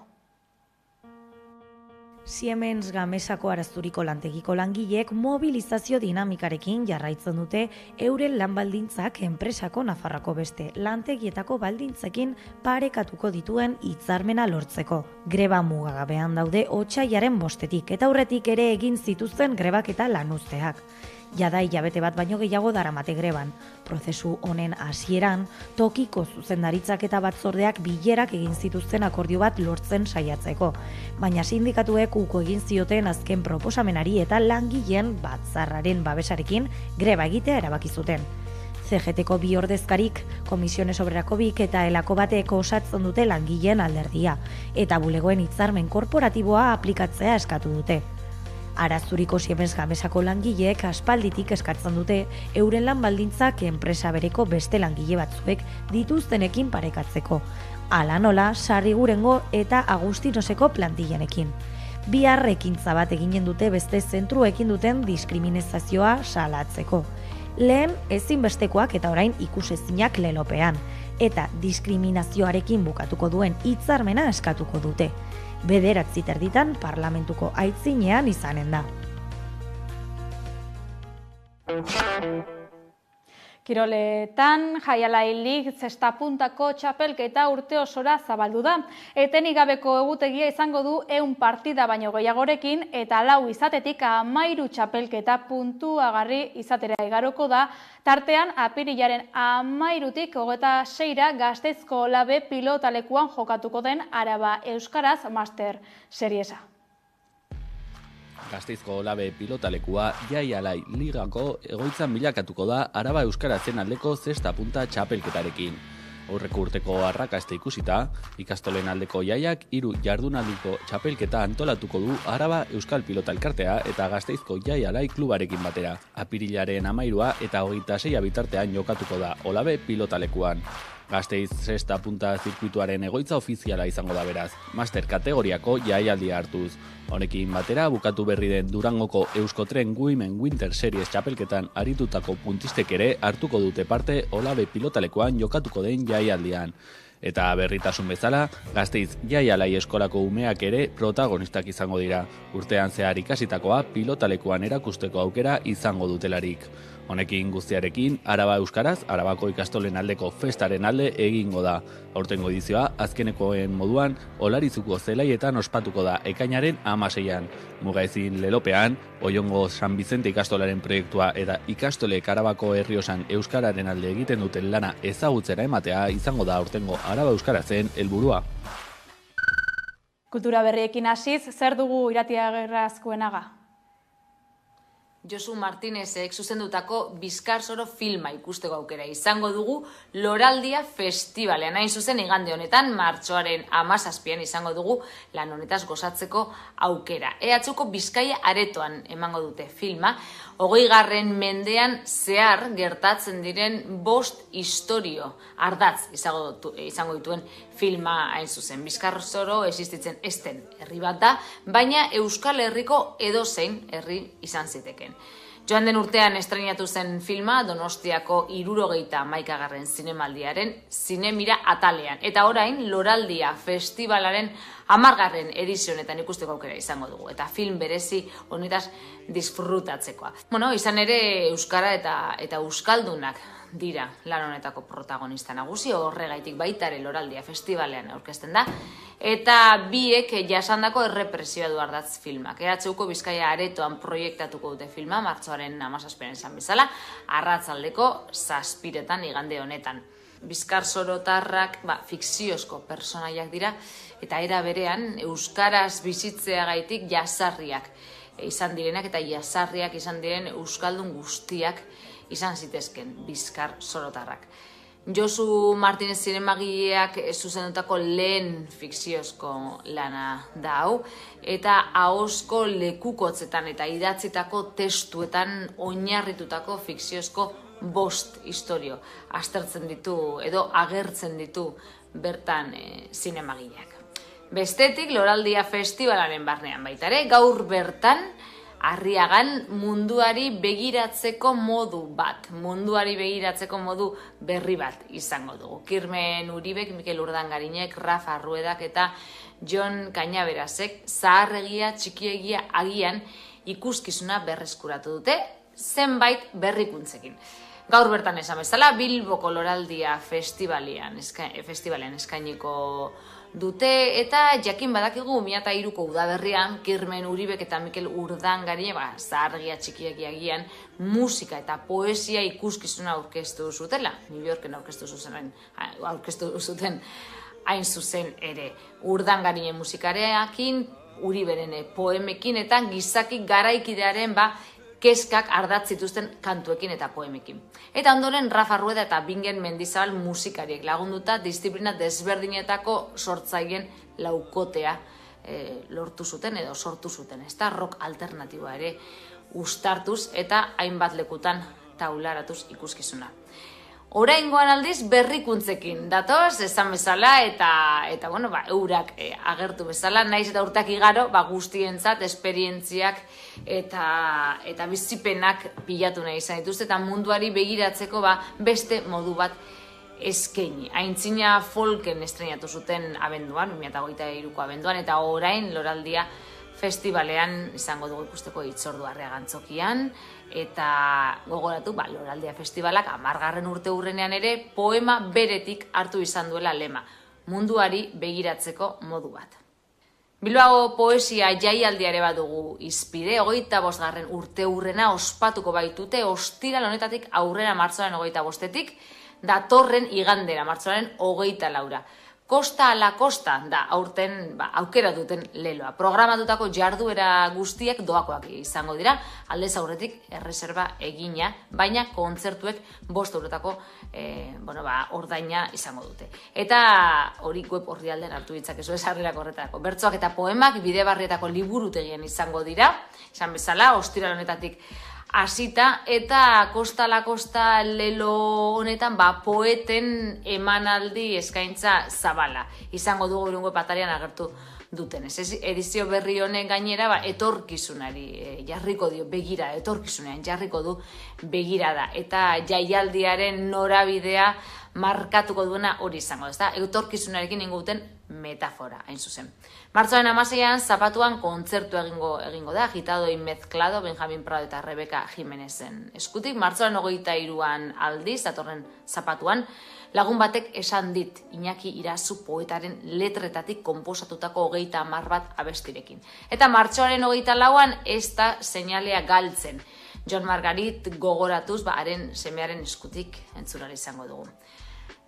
Siemens Gamesako Arazuriko lantegiko langileek mobilizazio dinamikarekin jarraitzen dute euren lan baldintzak enpresako Nafarroako beste lantegietako baldintzekin parekatuko dituen hitzarmena lortzeko. Greba mugagabean daude otsailaren 5etik eta aurretik ere egin zituzten grebak eta lanuzteak. Jada hilabete bat baino gehiago daramate greban. Prozesu honen hasieran, tokiko zuzendaritzak eta batzordeak bilerak egin zituzten akordio bat lortzen saiatzeko. Baina sindikatuek uko egin zioten azken proposamenari eta langileen batzarraren babesarekin greba egitea erabaki zuten. CGT-ko 2 ordezkarik, Komisiones Obrerako 2 eta Elako bateko osatzen dute langileen alderdia, eta bulegoen hitzarmen korporatiboa aplikatzea eskatu dute. Arazuriko Siemens Gamesako langileek aspalditik eskatzen dute euren lan baldintzak enpresa bereko beste langile batzuek dituztenekin parekatzeko. Hala nola, Sarrigurengo eta Agustinoseko plantillanekin. Bihar ekintza bat eginen dute beste zentruekin duten diskriminazioa salatzeko. Lehen ezinbestekoak eta orain ikusezinak lelopean, eta diskriminazioarekin bukatuko duen hitzarmena eskatuko dute. 9:30 parlamentuko aitzinean izanen da. Kiroletan, Jaialai Lig zesta-puntako txapelketa urte osora zabaldu da. Etenik gabeko egutegia izango du 100 partida baino gehiagorekin eta 4 izatetik 13 txapelketa puntuagarri izatera igaroko da. Tartean, apirilaren 13tik 26ra Gasteizko Olabe pilotalekuan jokatuko den Araba Euskaraz Master Seriesa. Gasteizko Olabe pilotalekua Jaialai Ligako egoitzan bilakatuko da Araba Euskarazen aldeko zesta-punta txapelketarekin. Aurreko urteko arrakasta ikusita, ikastolen aldeko jaiak 3 jardunaldiko txapelketa antolatuko du Araba Euskal Pilota Elkartea eta Gasteizko Jaialai klubarekin batera. Apirilaren 13 eta 26 bitartean jokatuko da Olabe pilotalekuan. Gasteiz zesta punta zirkuituaren egoitza ofiziala izango da beraz, master kategoriako jaialdia hartuz. Honekin batera, bukatu berri den Durangoko Euskotren Women Winter Series txapelketan aritutako puntistek ere hartuko dute parte Olabe pilotalekuan jokatuko den jaialdian. Eta berritasun bezala, Gasteiz Jaialai eskolako umeak ere protagonistak izango dira, urtean zehar ikasitakoa pilotalekuan erakusteko aukera izango dutelarik. Honekin guztiarekin, Araba Euskaraz, Arabako ikastolen aldeko festaren alde egingo da. Aurtengo edizioa, azkenekoen moduan, Olarizuko zelaietan ospatuko da ekainaren 16an. Mugaezin lelopean, Oiongo San Bizente ikastolaren proiektua eta ikastolek Arabako Herriosan euskararen alde egiten duten lana ezagutzera ematea izango da aurtengo Araba Euskarazen helburua. Kultura berriekin hasiz, zer dugu Iratiagerrazkoenaga? Josu Martinezek zuzendutako Bizkarsoro filma ikusteko aukera izango dugu Loraldia Festivalean. Hain zuzen igande honetan, martxoaren 17an izango dugu lan honetaz gozatzeko aukera. EHUko Bizkaia aretoan emango dute filma, 20. mendean zehar gertatzen diren 5 istorio ardatz izango dituen filma hain zuzen. Bizkarsoro existitzen esten herri bat da, baina Euskal Herriko edozein herri izan ziteken. Joan den urtean estrenatu zen filma Donostiako 71. zinemaldiaren zinemira atalean. Eta orain Loraldia Festivalaren 10. edizionetan ikusteko aukera izango dugu. Eta film berezi honetaz disfrutatzekoa. Izan ere Euskara eta Euskaldunak dira lan honetako protagonista nagusi, horregaitik baita ere Loraldia Festivalean aurkezten da, eta biek jasandako errepresioa du ardatz filmak. EHUko Bizkaia aretoan proiektatuko dute filma, martxoaren 17an izan bezala, arratsaldeko 7 igande honetan. Bizkarsorotarrak fikziozko personaiak dira, eta era berean euskaraz bizitzeagaitik jasarriak izan direnak, eta jasarriak izan diren euskaldun guztiak izan zitezken Bizkar sorotarrak. Josu Martinez zinemagileak zuzendutako lehen fikziozko lana da hau, eta ahozko lekukotzetan eta idatzitako testuetan oinarritutako fikziozko 5 istorio aztertzen ditu edo agertzen ditu bertan zinemagileak. Bestetik, Loraldia Festivalaren barnean baita ere, gaur bertan Arriagan munduari begiratzeko modu berri bat izango dugu. Kirmen Uribek, Mikel Urdangarinek, Rafa Ruedak eta Jon Kainaberasek zaharregia txikiegia agian ikuskizuna berreskuratu dute, zenbait berrikuntzekin. Gaur bertan esan bezala, Bilboko Loraldia Festivalean eskainiko dute, eta jakin badakigu 2003ko udaberrian Kirmen Uribek eta Mikel Urdangari zaharregia txikiegia agian musika eta poesia ikuskizuna aurkeztu zutela. New Yorken aurkeztu zuten hain zuzen ere. Urdangarien musikareakin, Uriberen poemekin eta gizaki garaikidearen keskak ardatz zituzten kantuekin eta poemekin. Eta ondoren Rafa Rueda eta Bingen Mendizabal musikariek lagunduta disiplina desberdinetako sortzaileen laukotea lortu zuten edo sortu zuten. Ezta rock alternatiboa ere uztartuz eta hainbat lekutan taularatuz ikuskizuna. Oraingoan aldiz berrikuntzekin datoz, esan bezala, eta eurak agertu bezala, naiz eta urteak igaro, guztientzat, esperientziak eta bizipenak pilatu nahi izan dituzte, eta munduari begiratzeko beste modu bat eskaini. Aintzina Folken estrenatu zuten abenduan, 2023ko abenduan, eta orain Loraldia Festivalean izango dugu ikusteko Hitzordu Arriagantzokian, eta gogoratu, Loraldia Festivalak 10. urteurrenean ere poema beretik hartu izan duela lema, munduari begiratzeko modu bat. Bilbao poesia jaialdiare bat dugu izpide, 25. urteurrena ospatuko baitute ostiral honetatik aurrera martxoaren 25-etik, datorren igandera martxoaren 24. Kosta ala kosta da aurten aukera duten leloa. Programatutako jarduera guztiak doakoak izango dira, aldez aurretik erreserba egina, baina kontzertuek 5 eurotako ordaina izango dute. Eta hori web orrialdean hartu ditzakezu sarrerak horretarako. Bertsoak eta poemak Bidebarrietako liburutegian izango dira, esan bezala, ostiral honetatik hasita, eta kosta la kosta lelo honetan poeten emanaldi eskaintza zabala. Izango dugu irungo patarian agertu dutenez. Edizio berri honen gainera etorkizunari jarriko dio begira, etorkizunean jarriko du begirada. Eta jaialdiaren norabidea markatuko duena hori izango. Etorkizunarekin ingo duten metafora, hain zuzen. Martxoaren 16an zapatuan kontzertu egingo da, Agitado y Mezclado, Benjamin Prado eta Rebeka Jimenezen eskutik. Martxoaren 23an aldiz, datorren zapatuan, lagun batek esan dit Iñaki Irazu poetaren letretatik konposatutako 30 bat abestirekin. Eta martxoaren 24an ez da seinalea galtzen. John Margarit gogoratuz, haren semearen eskutik entzunara izango dugu.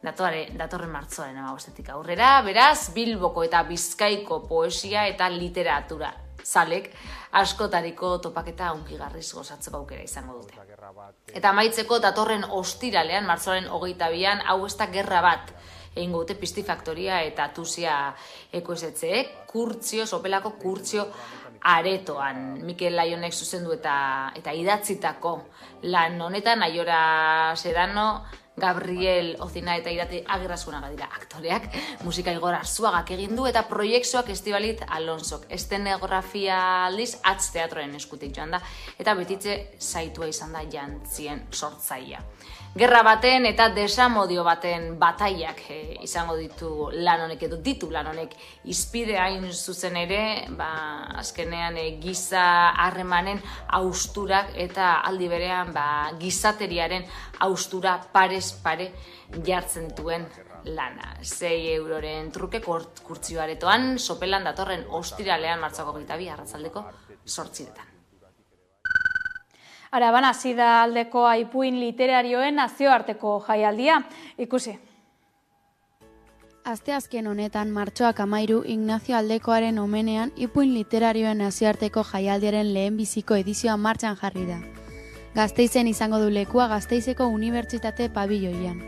Datorren martxoaren 15etik aurrera, beraz, Bilboko eta Bizkaiko poesia eta literatura zalek askotariko topaketa hunkigarriz gozatzeko aukera izango dute. Eta amaitzeko datorren ostiralean, martxoaren 22an, hau ez da gerra bat, egingo dute Pistifaktoria eta Tusia ekoezetzeek, sopelako kurtzio aretoan. Mikel Laionek zuzendu eta idatzitako lan honetan, Aiora Sedano, Gabriel Ozina eta Irati Agirrezkunaga dira aktoreak, musika Igor Arzuagak egin du eta proiektuak Estibalit Alonsok. Estenografia aldiz Atz Teatroen eskutik joan da eta betitze zaitua izan da jantzien sortzailea. Gerra baten eta desamodio baten bataiak izango ditu lan honek izpide hain zuzen ere, azkenean giza harremanen austurak eta aldi berean gizateriaren austura parez pare jartzen duen lana. 6 euroren truke kurtzioaretoan, sopelan datorren ostiralean martxoako 22 arratsaldeko 8:00. Araban hasi da aldeko ipuin literarioen nazioarteko jaialdia. Ikusi. Asteazken honetan martxoak 13 Ignacio Aldekoaren omenean ipuin literarioen nazioarteko jaialdiaren lehenbiziko edizioa martxan jarri da. Gasteizen izango du lekua Gasteizeko Unibertsitate pabilloian.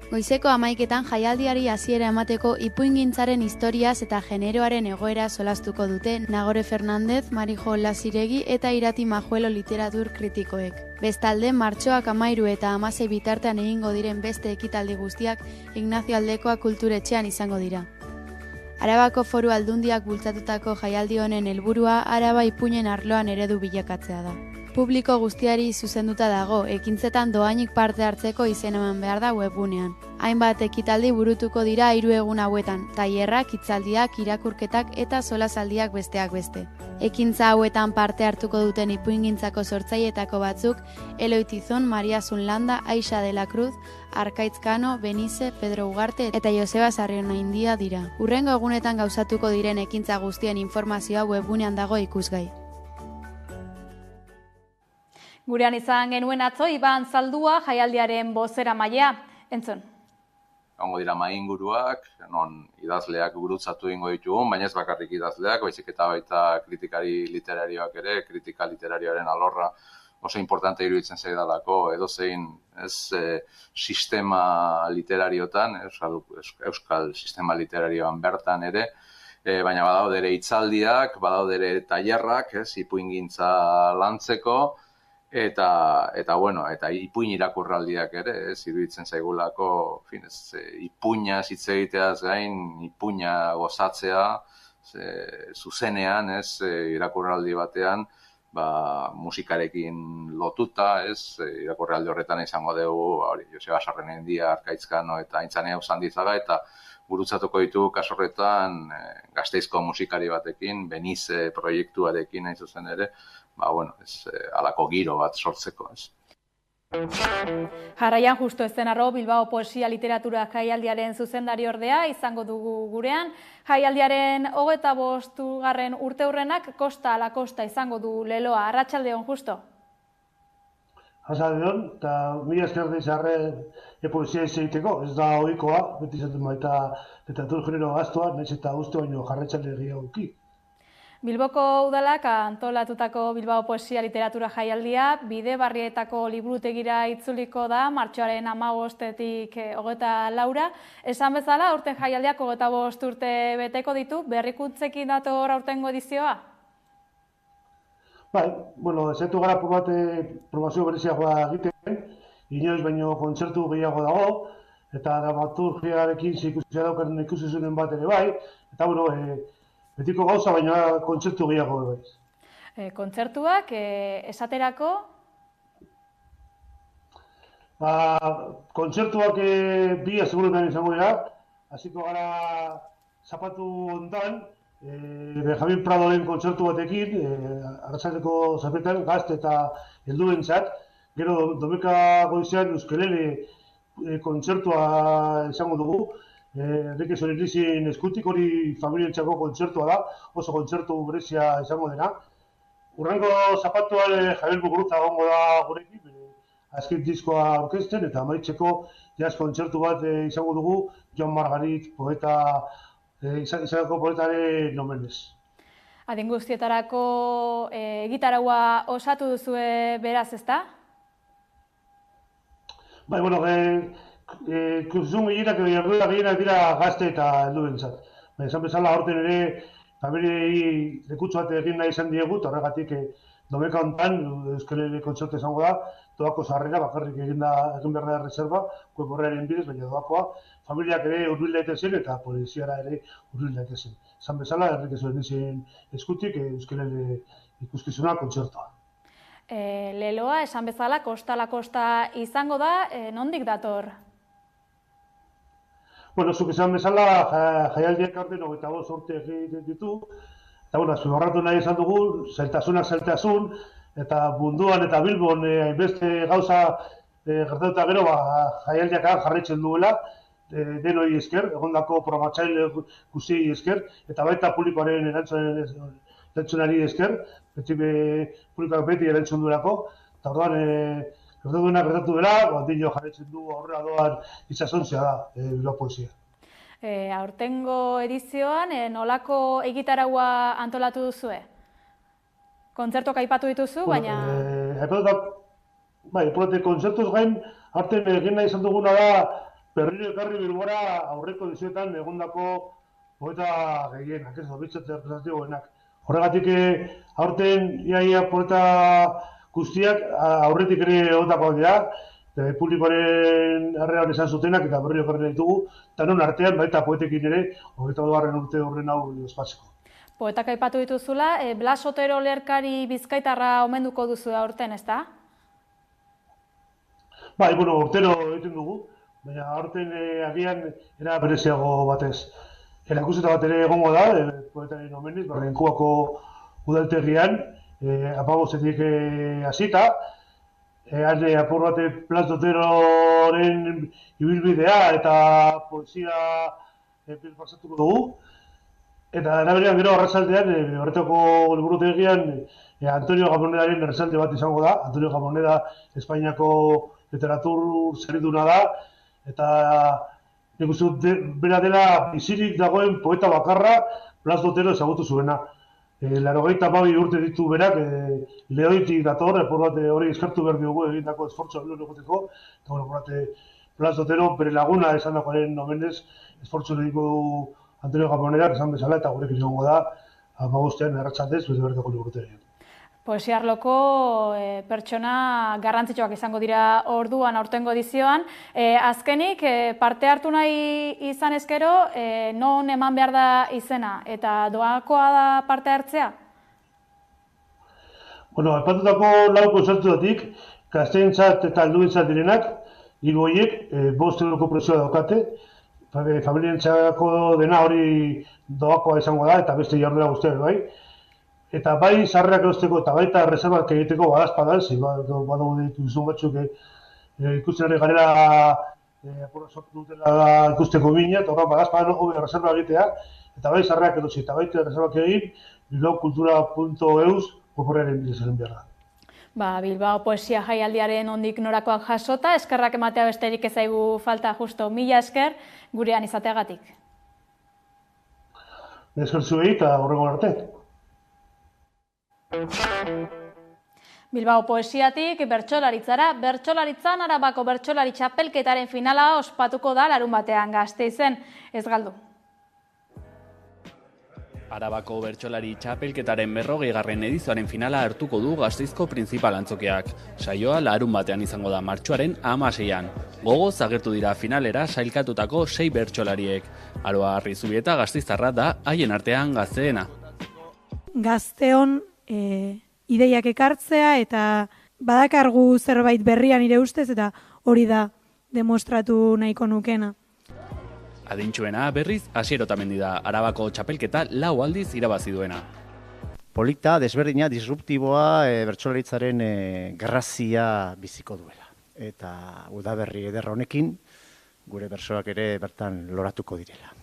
Goizeko 11etan jaialdiari hasiera emateko ipuingintzaren historiaz eta generoaren egoera solastuko dute Nagore Fernandez, Marijo Lasiregi eta Irati Majuelo literatur kritikoek. Bestalde, martxoak 13 eta 16 bitartean egingo diren beste ekitaldi guztiak Ignacio Aldekoa kulturetxean izango dira. Arabako Foru Aldundiak bultzatutako jaialdi honen helburua Araba ipuinen arloan eredu bilakatzea da. Publiko guztiari zuzenduta dago, ekintzetan doainik parte hartzeko izen eman behar da webgunean. Hainbat ekitaldi burutuko dira 3 egun hauetan, tailerrak, hitzaldiak, irakurketak eta solasaldiak besteak beste. Ekintza hauetan parte hartuko duten ipuingintzako sortzaileetako batzuk Eloi Tizon, Maria Zunlanda, Aixa de la Cruz, Arkaitz Kano, Benize, Pedro Ugarte eta Joseba Sarrionaindia dira. Hurrengo egunetan gauzatuko diren ekintza guztien informazioa webgunean dago ikusgai. Gurean izan genuen atzo, Iban Zaldua jaialdiaren bozeramailea. Entzun. Egongo dira mainguruak, non idazleak gurutzatu egingo ditugun, baina ez bakarrik idazleak, baizik eta baita kritikari literarioak ere, kritika literarioaren alorra oso importante iruditzen zaidalako edozein sistema literariotan, euskal sistema literarioan bertan ere, baina badaude ere hitzaldiak, badaude ere tailerrak, ipuingintza lantzeko, eta ipuin irakurraldiak ere, iruditzen zaigulako, ipuinaz hitz egiteaz gain, ipuina gozatzea, zuzenean, irakurraldi batean, musikarekin lotuta, irakurraldi horretan izango dugu, Joseba Sarrionaindia, Arkaitz Kano eta Aintzane Usandizaga, eta gurutzatuko ditu kasorretan Gasteizko musikari batekin, Benize proiektuarekin hain zuzen ere, halako giro bat sortzeko. Jarraian justo ezenarro Bilbao Poesia Literatura jaialdiaren zuzendari ordea izango dugu gurean. Jaialdiaren 25. urteurrenak Kosta ala Kosta izango du leloa. Arratsaldeon justo. Arratsaldeon, eta mila esker deizarren poesia egiteko, ez da ohikoa, beti izaten baita literatur genero gaztua, nahiz eta uste baino jarraitzaile gehiagoki. Bilboko udalak antolatutako Bilbao Poesia Literatura jaialdia Bidebarrietako liburutegira itzuliko da martxoaren 15-etik 24. Esan bezala, aurten jaialdiak 25 urte beteko ditu, berrikuntzekin dator aurtengo edizioa? Bai, zaitu gara probazio bereziagoa egiten, inoiz baino kontzertu gehiago dago, eta dramaturgiarekin zikusia daukaten ikusizunen bat ere bai, eta betiko gauza, baina kontzertu gehiago bai. Kontzertuak, esaterako? Kontzertuak 2 segurutan izango dira, hasiko gara zapatu ontan, Benjamin Pradoren kontzertu batekin, arratsaldeko zazpietan gazte eta helduentzat, gero domeka goizean Euskelele kontzertua izango dugu, Enrique Solinizin eskutik, hori familientzako kontzertua da, oso kontzertu berezia izango dena. Urrengo zapatuan Javier Muguruza egongo da gurekin, azken diskoa aurkezten, eta amaitzeko jazz kontzertu bat izango dugu, Jon Margarit poeta, izaneko poetaren omenez. Adin guztietarako gitaraua osatu duzue beraz, ezta? Bai, bueno, kursun gehienak edo jarduera gehienak dira gazte eta helduentzat. Esan bezala, aurten ere, familiei lekutsu bat egin nahi izan diegu, eta horregatik domeka hontan, Euskelele kontzertu izango da, doako sarrera, bakarrik egin behar da reserva, web horrearen bidez, baina doakoa, familiak ere hurbil daitezen eta poliziara ere hurbil daitezen. Esan bezala, Enrique Solinizin eskutik, Euskelele ikuskizuna kontzertua. Leloa, esan bezala, kosta la kosta izango da, nondik dator? Bueno, zuk esan bezala, jaialdiak aurten 25 urte egiten ditu, eta azpimarratu nahi izan dugu, zailtasun, eta munduan eta Bilbon hainbeste gauza gertatuta gero, jaialdiak jarraitzen duela, denoi esker, egondako programatzaile guztiei esker, eta baita publikoaren erantzunari esker, publikoak beti erantzun duelako, eta orduan, gertatu dela, bandillo jarraitzen du aurrera doan itxasontzia da, Bilbao poesia. Aurtengo edizioan, nolako egitaraua antolatu duzue? Kontzertuak aipatu dituzu, baina... Bai, kontzertuz gain, aurten egin nahi izan duguna da, berriro ekarri Bilbora aurreko edizioetan egondako poeta gehienak, ez dobitzat representatiboenak. Horregatik aurten iaia poeta guztiak aurretik ere egotakoak dira, publikoaren arrean esan zutenak eta berriro ekarri ditugu, eta non artean baita poetekin ere, 22. urte horren hau ospatzeko. Poetak aipatu dituzula, Blas Otero lerkari bizkaitarra omenduko duzu aurten, ezta? Bai, bueno, urtero egiten dugu, baina aurten agian era bereziago batez. Erakusketa bat ere egongo da, poetaren omeniz, Barrenkuako udaltegian, apagozetik hasita, apur bate Blas Oteroren ibilbidea eta poesia pasatuko dugu. Eta eraberean gero arratsaldean, horretako liburutegian, Antonio Gamonedaren erresalte bat izango da. Antonio Gamoneda Espainiako literatur zeriduna da, eta nik uste dut bera dela bizirik dagoen poeta bakarra Blas Otero ezagutu zuena. 82 urte ditu berak, Lehoitik dator, hori eskertu behar diogu egindako esfortzua bilo egoteko, eta Blas Otero bere laguna esan dagoaren omenez, esfortzu egiko du Antonio Gamonedak esan bezala, eta gurekin izango da, 15 arratsaldez, bete bertako liburutegian. Poesia arloko pertsona garrantzitsuak izango dira orduan aurtengo edizioan. Azkenik, parte hartu nahi izan ezkero, non eman behar da izena, eta doakoa da parte hartzea? Bueno, aipatutako 4 kontzertuetatik, gazteentzat eta helduentzat direnak, 3 horiek 5 euroko prezioa daukate, familientzako dena hori doakoa izango da, eta beste jarduera guztiak bai. Eta bai sarrerak erosteko eta baita reservak egiteko badazpadan, badago dituzun batzuk ikusten ari garela apurra sortu dutela ikusteko mina, eta horra badazpadan hobi reserva egitea, eta bai sarrerak erosi eta baita reservak egin, bilbaokultura.eus oporrearen bidezaren behar da. Bilbao poesia jaialdiaren ondik norakoak jasota, eskerrak ematea besterik ez zaigu falta justo, 1000 esker gurean izateagatik. Esker zuei eta horrengo arte. Bilbao poesiatik bertsolaritzara, bertsolaritzan Arabako bertsolari txapelketaren finala ospatuko da larunbatean Gasteizen, ez galdu. Arabako bertsolari txapelketaren 40. edizioaren finala hartuko du Gasteizko printzipal antzokiak. Saioa larunbatean izango da martxoaren 16an. Gogoz agertu dira finalera sailkatutako 6 bertsolariek. Aroa Arrizubieta gasteiztarra da haien artean gazteena. Gazteon ideiak ekartzea eta badakargu zerbait berrian nire ustez eta hori da demostratu nahiko nukena. Adintxuena berriz Asier Otamendi da, Arabako txapelketa 4 aldiz irabazi duena. Polita, desberdina, disruptiboa, bertsolaritzaren grazia biziko duela. Eta udaberri ederra honekin, gure bertsoak ere bertan loratuko direla.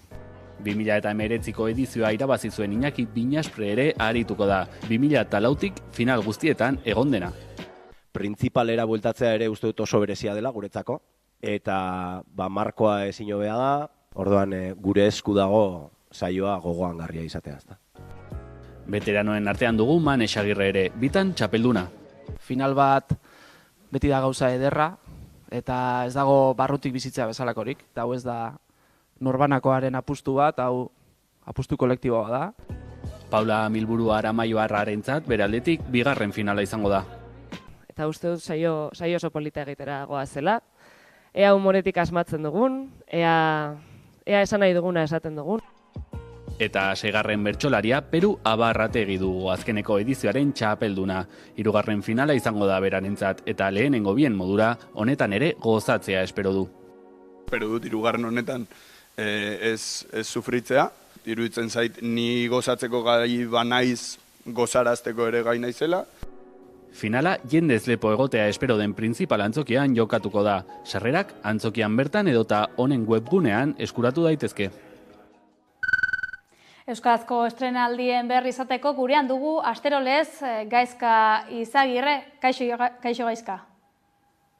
2019ko edizioa irabazi zuen Iñaki Binaspre ere arituko da. 2004tik final guztietan egon dena. Printzipalera bueltatzea ere uste dut oso berezia dela guretzako. Eta markoa ezin hobea da, orduan gure esku dago saioa gogoan garria izatea. Veteranoen artean dugu Manes Agirre ere, bitan txapelduna. Final bat beti da gauza ederra, eta ez dago barrutik bizitzea bezalakorik. Eta hau ez da norbanakoaren apustu bat, hau apustu kolektiboa da. Paula Milburu Aramaioarrarentzat bere aldetik bigarren finala izango da. Eta uste dut saio oso polita egitera goazela. Ea humoretik asmatzen dugun, ea esan nahi duguna esaten dugun. Eta 6. bertsolaria Peru Abarrategi dugu azkeneko edizioaren txapelduna. 3. finala izango da berarentzat eta lehenengo bien modura honetan ere gozatzea espero du. Espero dut 3. honetan ez sufritzea. Iruditzen zait ni gozatzeko gai banaiz gozarazteko ere gai naizela. Finala jendez lepo egotea espero den printzipal antzokian jokatuko da. Sarrerak antzokian bertan edota honen webgunean eskuratu daitezke. Euskarazko estrenaldien berri izateko gurean dugu asterolez Gaizka Izagirre. Kaixo Gaizka.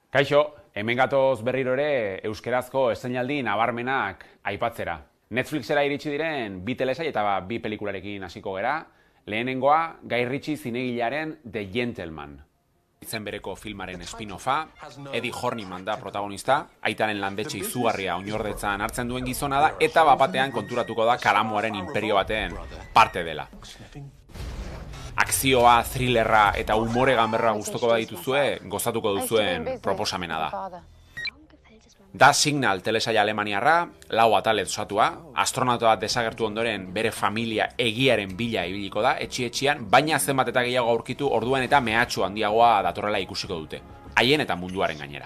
Kaixo, hemen gatoz berriro ere euskarazko estrenaldi nabarmenak aipatzera. Netflixera iritsi diren 2 telesail eta 2 pelikularekin hasiko gera. Lehenengoa, Guy Ritchie zinegilearen The Gentleman. Izen bereko filmaren spin-offa, Eddie Horniman da protagonista, aitaren landetxe izugarria oinordetzan hartzen duen gizona da, eta bapatean konturatuko da karamuaren imperio baten parte dela. Akzioa, thrillerra eta umore ganberra gustoko badituzue, gozatuko duzuen proposamena da. Da Signal telesaila alemaniarra, 4 atalez osatua, astronauta bat desagertu ondoren bere familia egiaren bila ibiliko da, etxi-etxian, baina zenbat eta gehiago aurkitu orduan eta mehatxu handiagoa datorrela ikusiko dute. Haien eta munduaren gainera.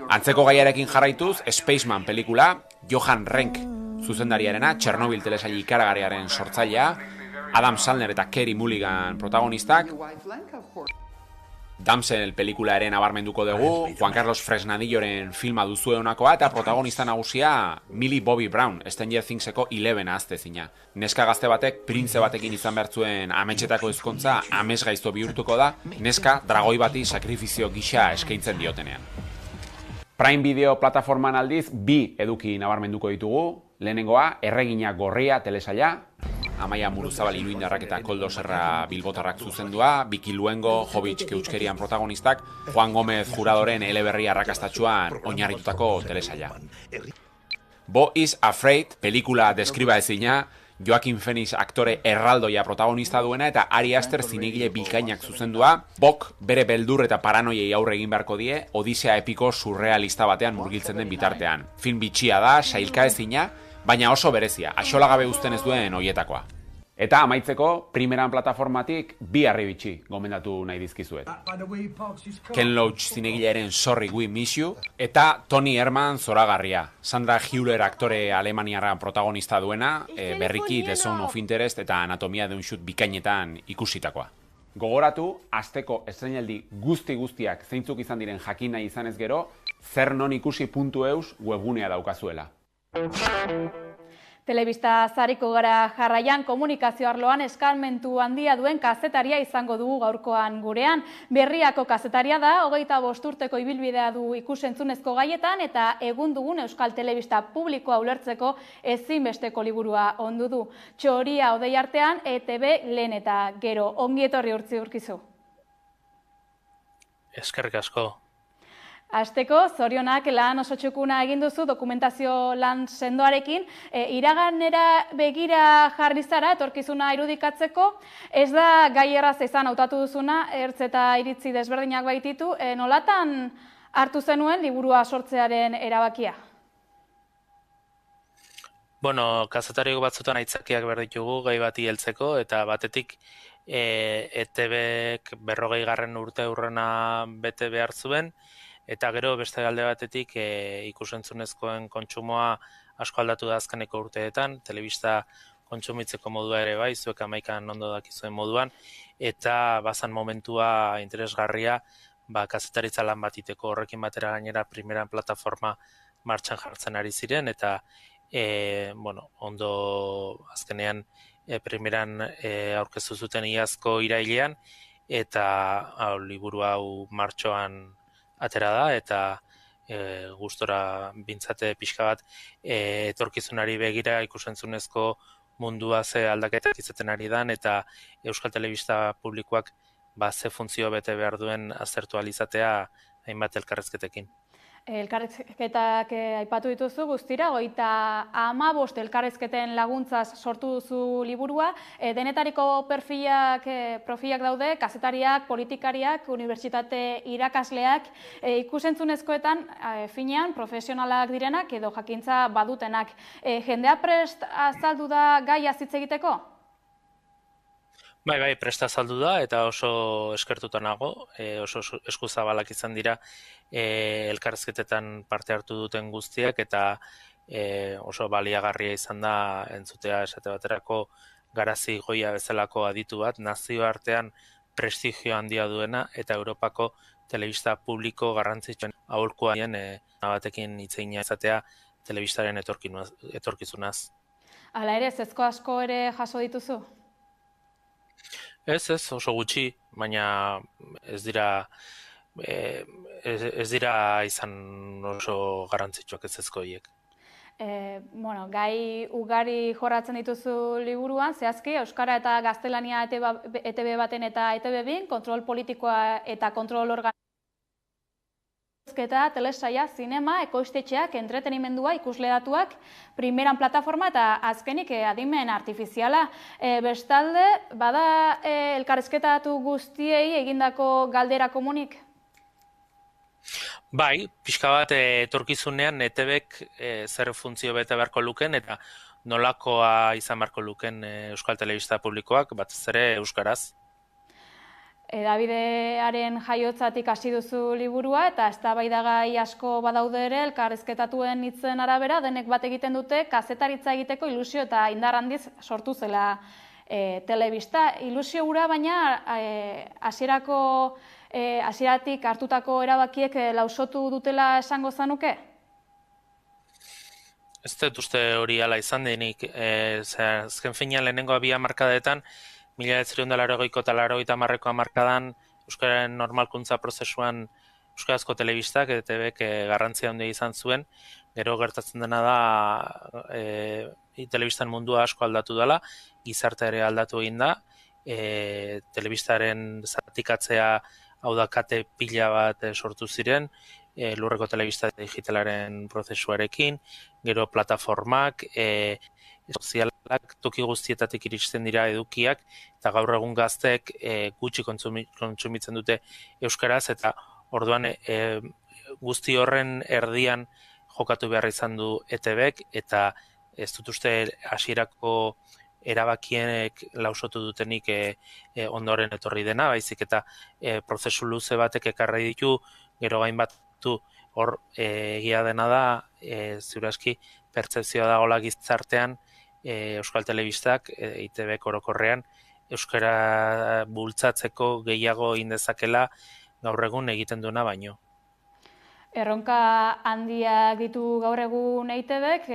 Antzeko gaiarekin jarraituz, Spaceman pelikula, Johan Renck zuzendariarena, Chernobyl telesaila ikaragarriaren sortzailea, Adam Sandler eta Carey Mulligan protagonistak, Damsel pelikulaaren abarmenduko dugu, Juan Carlos Fresnadilloren filma duzue honakoa eta protagonista nagusia Millie Bobby Brown, Stranger Thingseko 11 aztezina. Neska gazte batek, printze batekin izan behartzuen ametxetako ezkontza amesgaizto bihurtuko da, neska dragoi bati sakrifizio gisa eskaintzen diotenean. Prime Video plataforman aldiz 2 eduki nabarmenduko ditugu, lehenengoa Erregina Gorria telesaila, Amaia Muruzabal Iruindarrak eta Koldo Serra Bilbotarrak zuzendua, Biki Luengo, Jovitz Keutskerian protagonistak, Juan Gómez Juradoren eleberri arrakastatxuan oinarritutako telesaila. Bo is Afraid, pelikula deskriba ezina, Joaquin Phoenix aktore erraldoia protagonista duena eta Ari Aster zinegile bikainak zuzendua, Bok bere beldur eta paranoiei aurre egin beharko die, odisea epiko surrealista batean murgiltzen den bitartean. Film bitxia da, sailka ezina, baina oso berezia, axolagabe uzten ez duen hoietakoa. Eta amaitzeko, primeran plataformatik 2 harribitxi gomendatu nahi dizkizuet. Ken Loach zinegilearen Sorry We Miss You, eta Tony Herman zoragarria. Sandra Hüller aktore alemaniarra protagonista duena, berriki The Zone of Interest eta Anatomia de un Shoot bikainetan ikusitakoa. Gogoratu, asteko estrenaldi guztiak zeintzuk izan diren jakin nahi izanez gero, zernonikusi.eus webgunea daukazuela. Telebista zariko gara jarraian komunikazio arloan eskalmentu handia duen kazetaria izango dugu gaurkoan gurean. Berriako kazetaria da, 25 urteko ibilbidea du ikusentzunezko gaietan eta egun dugun Euskal Telebista publikoa ulertzeko ezinbesteko liburua ondu du. Txoria odei artean, ETB lehen eta gero. Ongi etorri Urkizu. Eskerrik asko. Asteko, zorionak lan oso txukuna egin duzu dokumentazio lan sendoarekin, iraganera begira jarri zara, etorkizuna irudikatzeko, ez da gai erraza izan hautatu duzuna, ertz eta iritzi desberdinak baititu, nolatan hartu zenuen liburua sortzearen erabakia? Bueno, kazetariok batzutan aitzakiak behar ditugu gai bati heltzeko, eta batetik ETBek 40. urte urrena bete behar zuen, Eta gero beste alde batetik ikusentzunezkoen kontsumoa asko aldatu da azkeneko urteetan, telebista kontsumitzeko modua ere bai, zuek 11an ondo dakizuen moduan, eta bazan momentua interesgarria kazetaritza lan bat iteko, horrekin batera gainera primeran plataforma martxan jartzen ari ziren, eta ondo azkenean primeran aurkeztu zuten iazko irailean, eta liburu hau martxoan atera da, eta gustora bintzate pixka bat etorkizunari begira ikusentzunezko mundua ze aldaketak izaten ari dan, eta Euskal Telebista publikoak ze funtzio bete behar duen aztertu alizatea hainbat elkarrezketekin. Elkarrezketak aipatu dituzu guztira, 55 elkarrezketen laguntzaz sortu duzu liburua. Denetariko profilak daude, kazetariak, politikariak, unibertsitate irakasleak, ikusentzunezkoetan finean profesionalak direnak edo jakintza badutenak. Jendea prest azaldu da gaia hitz egiteko? Bai, presta azaldu da, eta oso eskertuta nago, oso eskuzabalak izan dira elkarrezketetan parte hartu duten guztiak, eta oso baliagarria izan da entzutea esate baterako Garazi Goia bezalako aditu bat, nazioartean prestigio handia duena, eta Europako telebista publiko garrantzitsuen aholkua dien batekin hitzeina izatea telebistaren etorkizunaz. Hala ere, zezko asko ere jaso dituzu? Ez, oso gutxi, baina ez dira izan oso garrantzitsuak ez ezkoiek. Gai ugari jorratzen dituzu liburuan, zehazki, euskara eta gaztelania ETB baten eta ETB bin, kontrol politikoa eta kontrol telesaia, zinema, ekoiztetxeak, entretenimendua, ikusledatuak, primeran plataforma eta azkenik adimen artifiziala. Bestalde, bada elkarrezketatu guztiei egindako galdera komunik? Bai, pixka bat etorkizunean ETBek zer funtzio bete beharko luken eta nolakoa izan beharko luken Euskal Telebista publikoak, batez ere euskaraz. Davidearen jaiotzatik hasi duzu liburua eta eztabaidagai asko badaude ere elkarrezketatuen hitzen arabera denek bat egiten dute kazetaritza egiteko ilusio eta indar handiz sortu zela telebista. Ilusio hura baina hasieratik hartutako erabakiek lausotu dutela esango zanuke? Ez dut uste hori ala izan denik, azken finean lehenengo 2 hamarkadetan 1980ko eta 1990ko hamarkadan euskararen normalkuntza prozesuan euskarazko telebistak ETBek garrantzia handia izan zuen, gero gertatzen dena da telebistan mundua asko aldatu dela, gizartea ere aldatu egin da, telebistaren zatikatzea hau da kate pila bat sortu ziren, lurreko telebista digitalaren prozesuarekin, gero plataformak, sozialak toki guztietatik iristen dira edukiak, eta gaur egun gazteek gutxi kontsumitzen dute euskaraz, eta orduan guzti horren erdian jokatu behar izan du ETBek, eta ez dut uste hasierako erabakienek lausotu dutenik ondoren etorri dena, baizik eta prozesu luze batek ekarri ditu, gero gain batu hor egia dena da, ziurazki pertzepzioa dagoela gizartean, Euskal Telebistak, EITBek orokorrean, euskara bultzatzeko gehiago indezakela gaur egun egiten duena baino. Erronka handiak ditu gaur egun EITBek,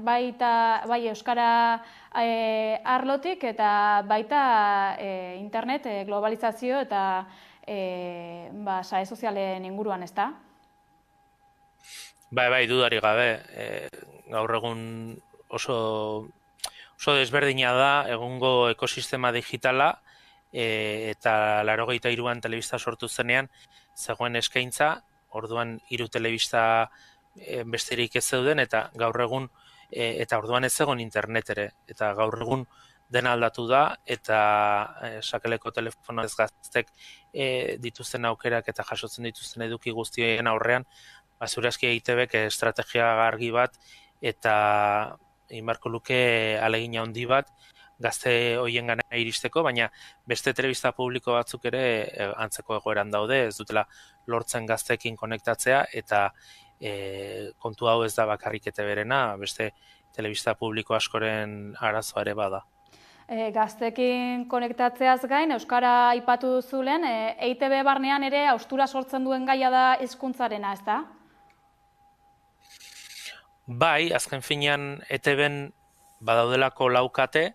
bai euskara arlotik eta baita internet globalizazio eta sare sozialen inguruan, ezta? Bai, dudari gabe, gaur egun oso desberdina da egungo ekosistema digitala eta 83an telebista sortu zenean zegoen eskaintza, orduan 3 telebista besterik ez zeuden eta gaur egun eta orduan ez zegoen internet ere, eta gaur egun dena aldatu da eta sakeleko telefono ez gaztek dituzten aukerak eta jasotzen dituzten eduki guztien aurrean, ziurazki EITBek estrategia argi bat eta inbarko luke alegina handi bat gazte hoien gana iristeko, baina beste telebista publiko batzuk ere antzeko egoeran daude, ez dutela lortzen gazteekin konektatzea, eta kontu hau ez da bakarrik berena, beste telebista publiko askoren arazoa ere bada. Gazteekin konektatzeaz gain, Euskara aipatu duzulen, EITB barnean ere haustura sortzen duen gaia da hizkuntzarena, ez da? Bai, azken finean ETB-n badaudelako laukate,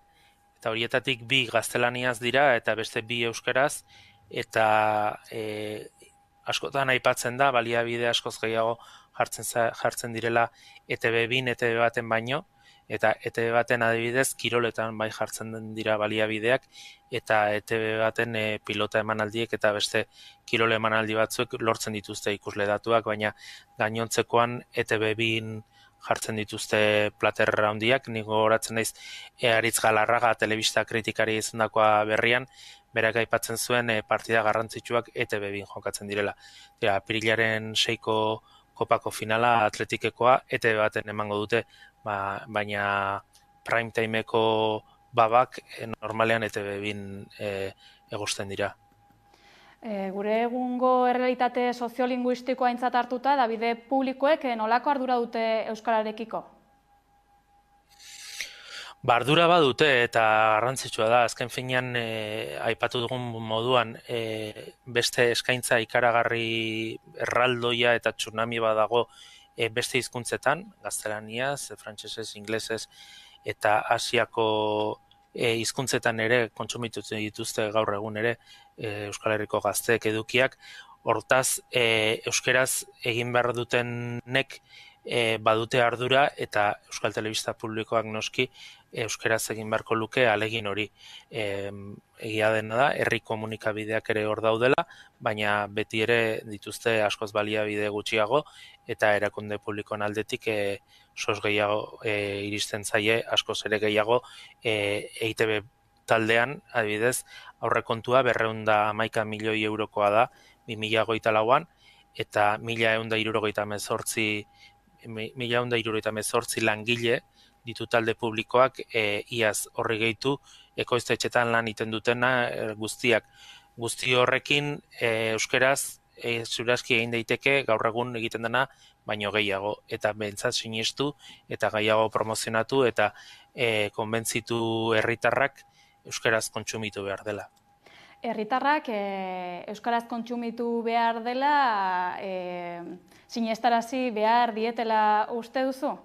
eta horietatik 2 gaztelaniaz dira, eta beste 2 euskaraz, eta askotan aipatzen da, baliabide askoz gehiago jartzen direla ETB 2, ETB baten baino, eta ETB baten adibidez kiroletan bai jartzen dira baliabideak, eta ETB baten pilota emanaldiek eta beste kirole emanaldi batzuek lortzen dituzte ikusle datuak, baina gainontzekoan ETB 2 jartzen dituzte plater handiak. Nik gogoratzen naiz Aritz Galarraga telebista kritikari izandakoa berrian, berak aipatzen zuen partida garrantzitsuak ETB 2 jokatzen direla. Apirilaren 6ko kopako finala atletikekoa ETB baten emango dute, baina prime timeko babak normalean ETB 2 egosten dira. Gure egungo errealitate soziolinguistikoa aintzat hartuta, hedabide publikoek nolako ardura dute euskararekiko? Ardura badute eta garrantzitsua da, azken finean aipatu dugun moduan beste eskaintza ikaragarri erraldoia eta tsunami badago beste hizkuntzetan, gaztelaniaz, frantsesez, ingelesez eta Asiako hizkuntzetan ere kontsumitzen dituzte gaur egun ere Euskal Herriko gazteek edukiak. Hortaz, euskeraz egin behar dutenek badute ardura eta Euskal Telebista Publikoak noski euskeraz egin beharko luke alegin hori. Egia dena da, herri komunikabideak ere hor daudela, baina beti ere dituzte askoz baliabide gutxiago eta erakunde publikoan aldetik sos gehiago iristen zaie, askoz ere gehiago EITB taldean, adibidez, aurrekontua 211 milioi eurokoa da 2024an, eta 1178 langile ditu talde publikoak iaz horri gehitu ekoiztetxetan lan iten dutena guztiak. Guzti horrekin euskeraz zurazki egin daiteke gaur egun egiten dena baino gehiago, eta behintzat sinistu eta gehiago promozionatu eta konbentzitu herritarrak euskeraz kontsumitu behar dela. Herritarrak euskaraz kontsumitu behar dela, sinestarazi behar dietela uste duzu?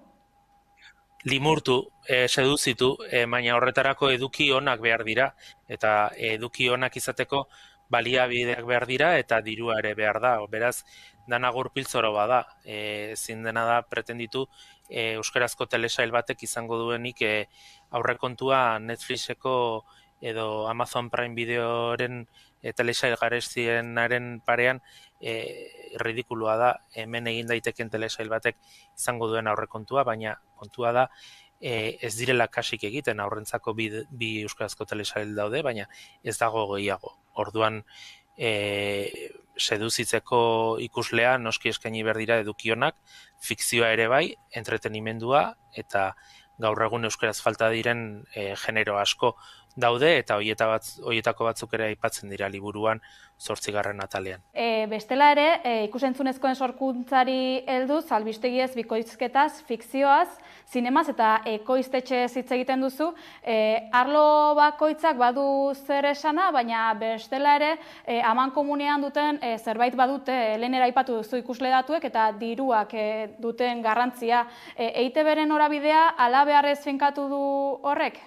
Limurtu, seduzitu, baina horretarako eduki onak behar dira, eta eduki onak izateko baliabideak behar dira eta dirua ere behar da. Beraz, dana gurpiltzoro bada, ezin dena da pretenditu euskarazko telesail batek izango duenik aurrekontua Netflixeko edo Amazon Prime Videoren telesail garestienaren parean ridikulua da, hemen egin daiteken telesail batek izango duen aurrekontua, baina kontua da ez direla kasik egiten, aurrentzako bi euskarazko telesail daude, baina ez dago gehiago. Orduan seduzitzeko ikuslea noski eskaini behar dira edukionak, fikzioa ere bai, entretenimendua eta gaur egun euskaraz falta diren genero asko daude eta horietako batzuk ere aipatzen dira liburuan 8. atalean. Bestela ere, ikusentzunezkoen sorkuntzari helduz, albistegiez, bikoizketaz, fikzioaz, zinemaz eta ekoiztetxez hitz egiten duzu. Arlo bakoitzak badu zer esana, baina bestela ere, aman komunean duten zerbait badute, lehenera aipatu duzu ikusle datuek eta diruak duten garrantzia. EITB-ren norabidea ala beharrez finkatu du horrek?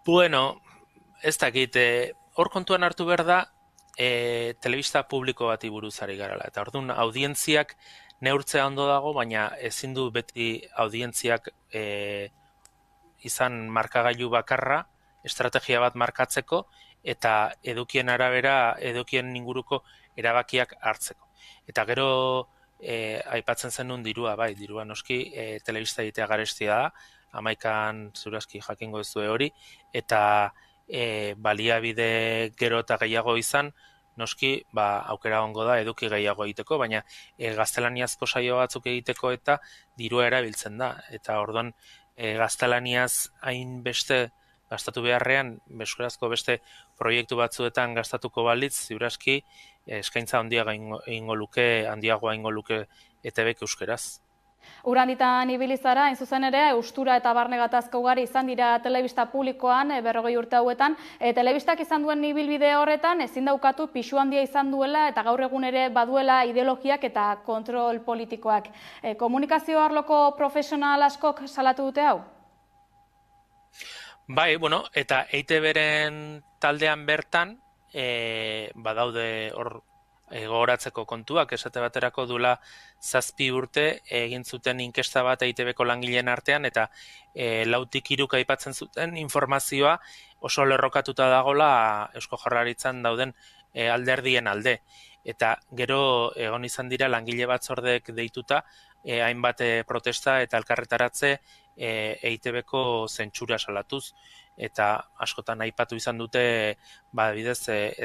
Bueno, ez dakit, hor kontuan hartu behar da, telebista publiko bati buruz ari garala. Eta orduan, audientziak neurtzea ondo dago, baina ezin du beti audientziak izan markagailu bakarra, estrategia bat markatzeko, eta edukien arabera, edukien inguruko erabakiak hartzeko. Eta gero, aipatzen zenun dirua, bai, dirua noski, telebista egitea garestia da, 11an zurazki jakingo ez du hori, eta baliabide gero eta gehiago izan, noski aukera ongo da eduki gehiago egiteko, baina gaztelaniazko saio batzuk egiteko eta dirua erabiltzen da. Eta orduan gaztelaniaz hainbeste gastatu beharrean, euskarazko beste proiektu batzuetan gastatuko balitz, ziuraski eskaintza handiagoa egingo luke ETBk euskeraz. Uranditan ibilizara, hain zuzen ere, eustura eta barne gatazka ugari izan dira telebista publikoan, 40 urte hauetan. Telebistak izan duen ibilbide horretan, ezin daukatu pisu handia izan duela eta gaur egun ere baduela ideologiak eta kontrol politikoak. Komunikazio arloko profesional askok salatu dute hau? Bai, eta EITB-ren taldean bertan, badaude hor gogoratzeko kontuak, esate baterako duela 7 urte egin zuten inkesta bat EITB-ko langileen artean, eta 4-3 aipatzen zuten informazioa oso lerrokatuta dagoela Eusko Jaurlaritzan dauden alderdien alde. Eta gero egon izan dira langile batzordek deituta, hainbat protesta eta elkarretaratze EITB-ko zentsura salatuz, eta askotan aipatu izan dute bidez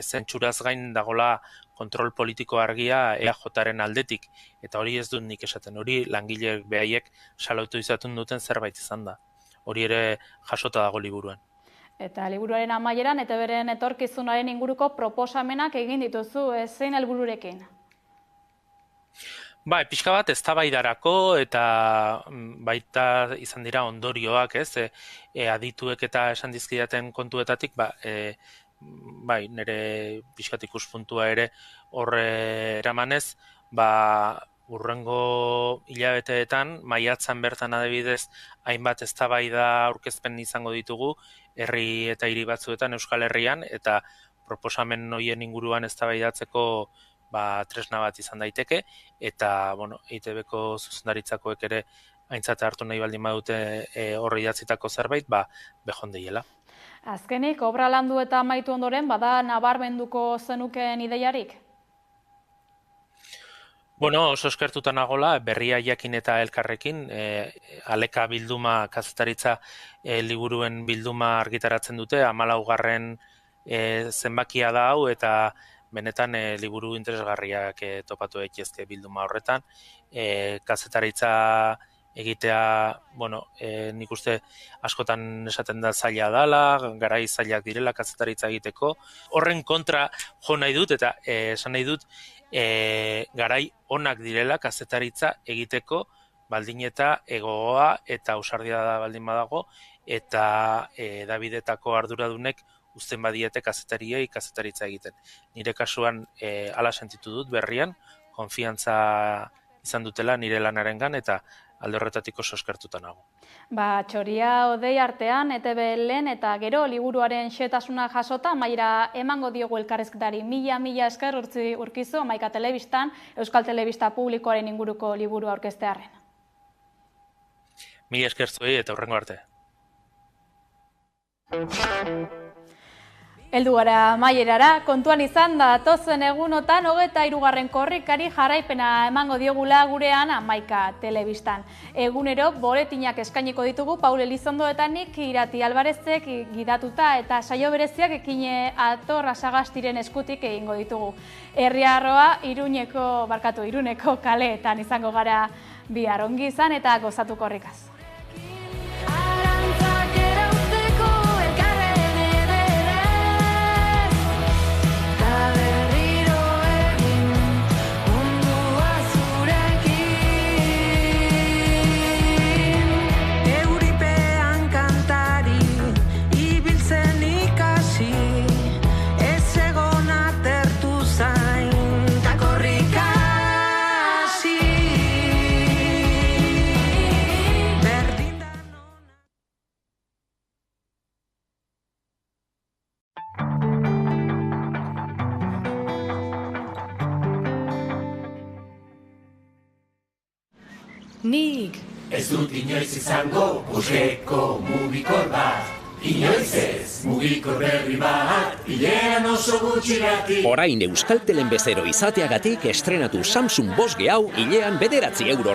zentsuraz gain dagola kontrol politiko argia EAJaren aldetik, eta hori ez dut nik esaten, hori langileek behaiek salatu izatun duten zerbait izan da. Hori ere jasota dago liburuan. Eta liburuaren amaieran, ETB-ren etorkizunaren inguruko proposamenak egin dituzu, zein helbururekin? Pixka bat eztabaidarako eta baita izan dira ondorioak, adituek eta esan dizkidaten kontuetatik, nire pixkat ikuspuntua ere horre eramanez, urrengo hilabeteetan, maiatzan bertan adibidez, hainbat eztabaida aurkezpen izango ditugu, herri eta hiri batzuetan Euskal Herrian, eta proposamen horien inguruan eztabaidatzeko tresna bat izan daiteke, eta EITB-ko zuzendaritzakoek ere aintzat hartu nahi baldin badute horri idatzitako zerbait, behondeiela. Azkenik, obra landu eta amaitu ondoren, bada nabarmenduko zenuken ideiarik? Oso eskertuta nagola, berria jakin eta elkarrekin, Aleka bilduma, kazetaritza liburuen bilduma argitaratzen dute, 14. zenbakia da hau, eta benetan liburu interesgarriak topatu daitezke bilduma horretan. Kazetaritza egitea, nik uste askotan esaten da zaila dela, garai zailak direla kazetaritza egiteko. Horren kontra jo nahi dut, eta esan nahi dut, garai onak direla kazetaritza egiteko, baldin eta egoa eta ausardia da baldin badago, eta edabidetako arduradunek uzten badiete kazetariei kazetaritza egiten. Nire kasuan hala sentitu dut berrian, konfiantza izan dutela nire lanarengan eta alde horretatik oso eskertuta nago. Txoria odei artean, ETB lehen eta gero liburuaren xetasuna jasota, maira emango diogu elkarrezketari. Mila esker urkizu, Amaika Telebistan, Euskal Telebista Publikoaren inguruko liburu aurkeztearren. Mila esker zuei eta hurrengo arte. Heldu gara amaierara, kontuan izan da datozen egunotan 23. korrikari jarraipena emango diogula gurean Amaika Telebistan. Egunero boletinak eskainiko ditugu Paul Elizondo eta nik Irati Alvarezek gidatuta eta saio bereziak ekine Ator Sagastiren eskutik egingo ditugu. Herriarroa Iruneko kaleetan izango gara bihar, ongi izan eta gozatu korrikaz. Nik ez dut inoiz izango busgeko mugikor bat. Inoiz ez, mugikor berri bat, hilean oso gutxiratik. Orain Euskaltelen bezero izateagatik estrenatu Samsung 5G hau hilean €9.